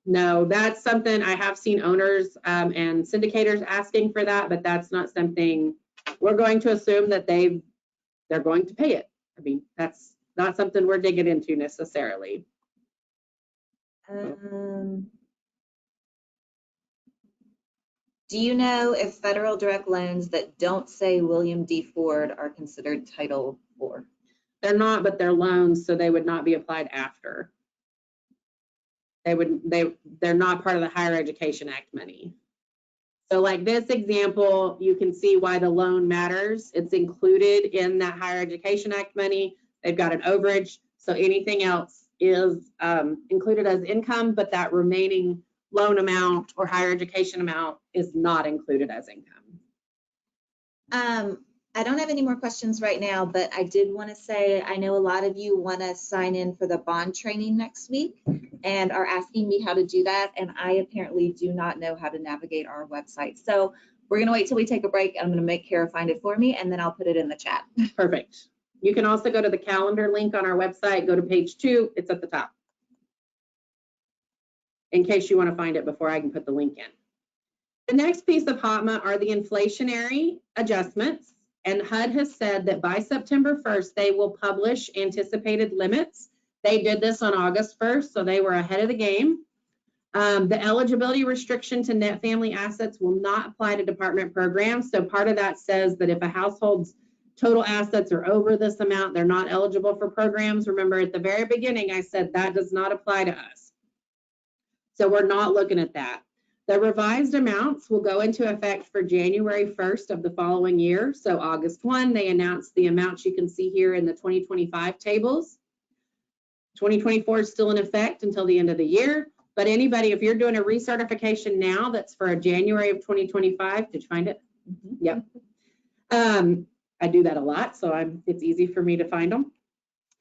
No, that's something I have seen owners and syndicators asking for that, but that's not something we're going to assume that they're going to pay it. I mean, that's not something we're digging into necessarily. Do you know if federal direct loans that don't say William D. Ford are considered Title IV? They're not, but they're loans, so they would not be applied after. They're not part of the Higher Education Act money. So like this example, you can see why the loan matters. It's included in that Higher Education Act money. They've got an overage, so anything else is included as income, but that remaining loan amount or higher education amount is not included as income. I don't have any more questions right now, but I did want to say, I know a lot of you want to sign in for the bond training next week and are asking me how to do that. And I apparently do not know how to navigate our website. So we're going to wait till we take a break. I'm going to make Kara find it for me, and then I'll put it in the chat. Perfect. You can also go to the calendar link on our website, go to page 2, it's at the top. In case you want to find it before I can put the link in. The next piece of HOTMA are the inflationary adjustments, and HUD has said that by September 1st, they will publish anticipated limits. They did this on August 1st, so they were ahead of the game. The eligibility restriction to net family assets will not apply to department programs. So part of that says that if a household's total assets are over this amount, they're not eligible for programs. Remember at the very beginning, I said that does not apply to us. So we're not looking at that. The revised amounts will go into effect for January 1st of the following year. So August 1, they announced the amounts you can see here in the 2025 tables. 2024 is still in effect until the end of the year. But anybody, if you're doing a recertification now, that's for January of 2025. Did you find it? Mm-hmm. Yep. I do that a lot, so it's easy for me to find them.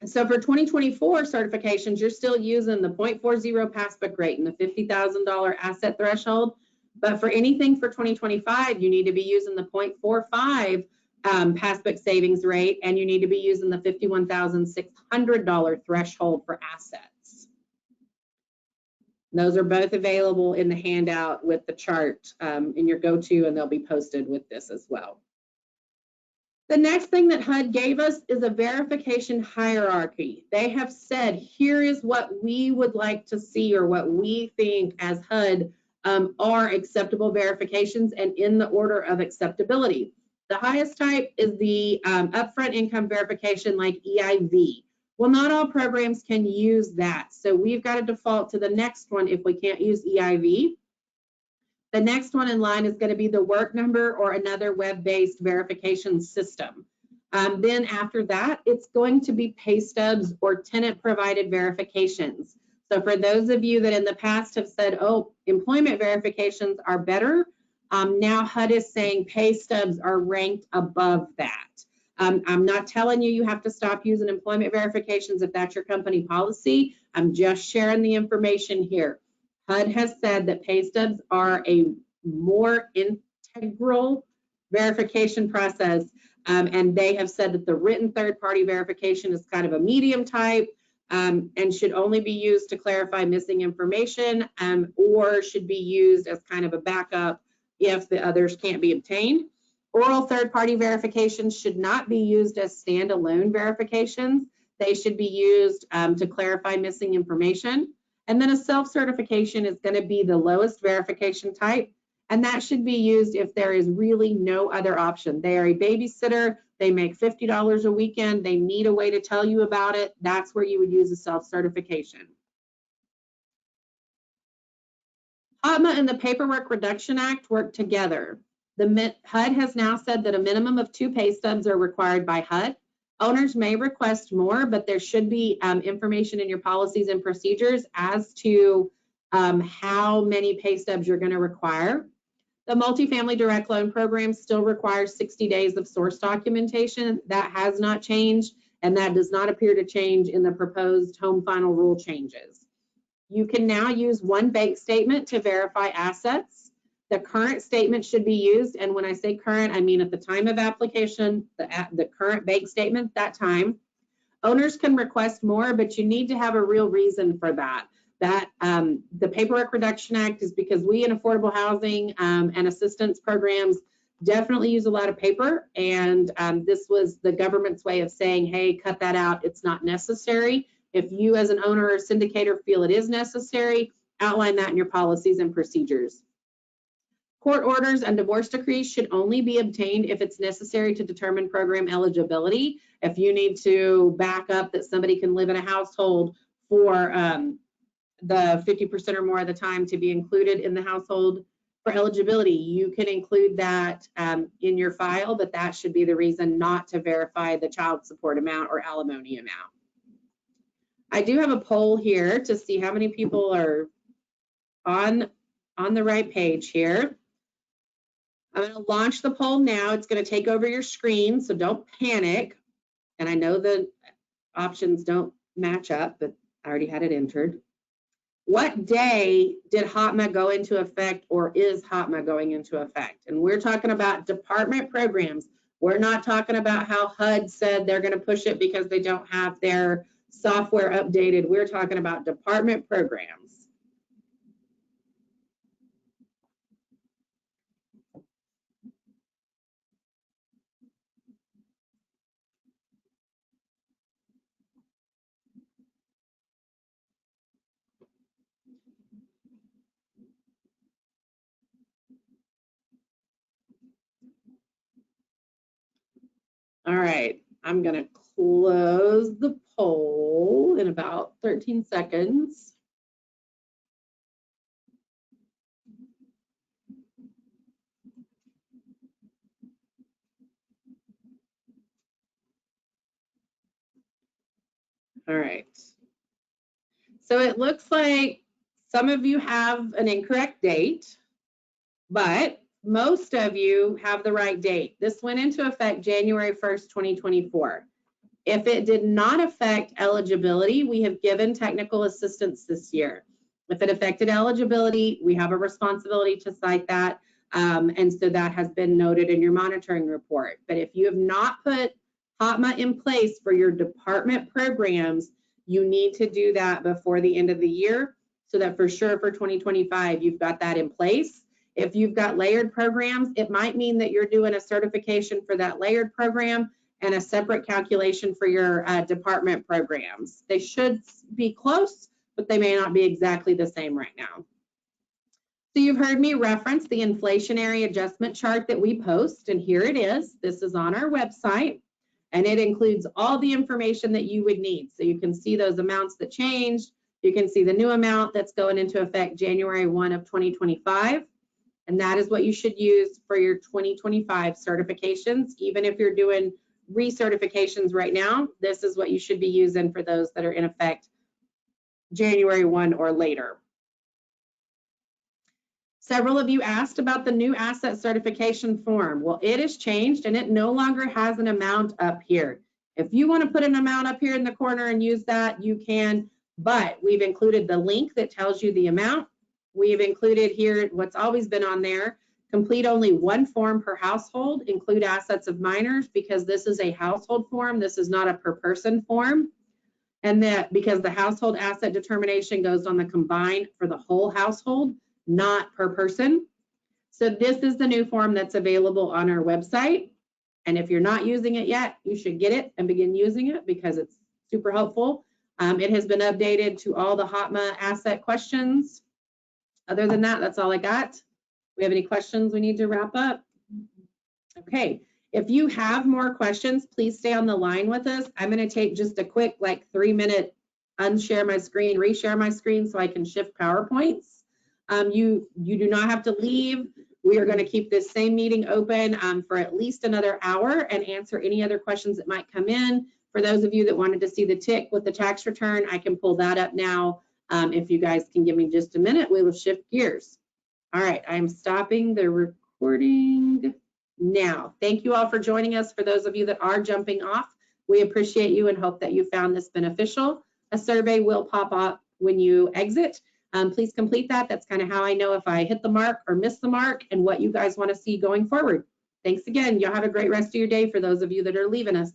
So for 2024 certifications, you're still using the 0.40 passbook rate and the $50,000 asset threshold. But for anything for 2025, you need to be using the 0.45 passbook savings rate, and you need to be using the $51,600 threshold for assets. Those are both available in the handout with the chart in your go-to, and they'll be posted with this as well. The next thing that HUD gave us is a verification hierarchy. They have said, here is what we would like to see, or what we think as HUD are acceptable verifications, and in the order of acceptability. The highest type is the upfront income verification, like EIV. Well, not all programs can use that. So we've got to default to the next one if we can't use EIV. The next one in line is going to be the work number or another web-based verification system. Then after that, it's going to be pay stubs or tenant-provided verifications. So for those of you that in the past have said, oh, employment verifications are better, now HUD is saying pay stubs are ranked above that. I'm not telling you you have to stop using employment verifications if that's your company policy. I'm just sharing the information here. HUD has said that pay stubs are a more integral verification process, and they have said that the written third-party verification is kind of a medium type and should only be used to clarify missing information or should be used as kind of a backup if the others can't be obtained. Oral third-party verifications should not be used as standalone verifications. They should be used to clarify missing information. And then a self-certification is going to be the lowest verification type, And that should be used if there is really no other option. They are a babysitter, they make $50 a weekend, they need a way to tell you about it. That's where you would use a self-certification. HOTMA and the Paperwork Reduction Act work together. The HUD has now said that a minimum of 2 pay stubs are required by HUD. Owners may request more, but there should be information in your policies and procedures as to how many pay stubs you're going to require. The multifamily direct loan program still requires 60 days of source documentation. That has not changed, and that does not appear to change in the proposed home final rule changes. You can now use one bank statement to verify assets. The current statement should be used, and when I say current, I mean at the time of application, the current bank statement that time. Owners can request more, but you need to have a real reason for that. The Paperwork Reduction Act is because we in affordable housing and assistance programs definitely use a lot of paper, and this was the government's way of saying, hey, cut that out, it's not necessary. If you as an owner or syndicator feel it is necessary, outline that in your policies and procedures. Court orders and divorce decrees should only be obtained if it's necessary to determine program eligibility. If you need to back up that somebody can live in a household for the 50% or more of the time to be included in the household for eligibility, you can include that in your file, but that should be the reason not to verify the child support amount or alimony amount. I do have a poll here to see how many people are on the right page here. I'm going to launch the poll now. It's going to take over your screen, so don't panic. And I know the options don't match up, but I already had it entered. What day did HOTMA go into effect, or is HOTMA going into effect? And we're talking about department programs. We're not talking about how HUD said they're going to push it because they don't have their software updated. We're talking about department programs. All right, I'm going to close the poll in about 13 seconds. All right. So it looks like some of you have an incorrect date, but most of you have the right date. This went into effect January 1st, 2024. If it did not affect eligibility, we have given technical assistance this year. If it affected eligibility, we have a responsibility to cite that. And so that has been noted in your monitoring report. But if you have not put HOTMA in place for your department programs, you need to do that before the end of the year so that for sure for 2025, you've got that in place. If you've got layered programs, it might mean that you're doing a certification for that layered program and a separate calculation for your department programs. They should be close, but they may not be exactly the same right now. So you've heard me reference the inflationary adjustment chart that we post, and here it is. This is on our website, and it includes all the information that you would need. So you can see those amounts that changed. You can see the new amount that's going into effect January 1 of 2025. And that is what you should use for your 2025 certifications. Even if you're doing recertifications right now, this is what you should be using for those that are in effect January 1 or later. Several of you asked about the new asset certification form. Well, it has changed and it no longer has an amount up here. If you want to put an amount up here in the corner and use that, you can, but we've included the link that tells you the amount. We've included here what's always been on there. Complete only one form per household, include assets of minors, because this is a household form. This is not a per person form. And that because the household asset determination goes on the combined for the whole household, not per person. So this is the new form that's available on our website. And if you're not using it yet, you should get it and begin using it because it's super helpful. It has been updated to all the HOTMA asset questions. Other than that, that's all I got. We have any questions we need to wrap up? Okay, if you have more questions, please stay on the line with us. I'm going to take just a quick, like 3-minute unshare my screen, reshare my screen so I can shift PowerPoints. You do not have to leave. We are going to keep this same meeting open for at least another hour and answer any other questions that might come in. For those of you that wanted to see the tick with the tax return, I can pull that up now. If you guys can give me just a minute, we will shift gears. All right, I'm stopping the recording now. Thank you all for joining us. For those of you that are jumping off, we appreciate you and hope that you found this beneficial. A survey will pop up when you exit. Please complete that. That's kind of how I know if I hit the mark or miss the mark and what you guys want to see going forward. Thanks again. Y'all have a great rest of your day for those of you that are leaving us.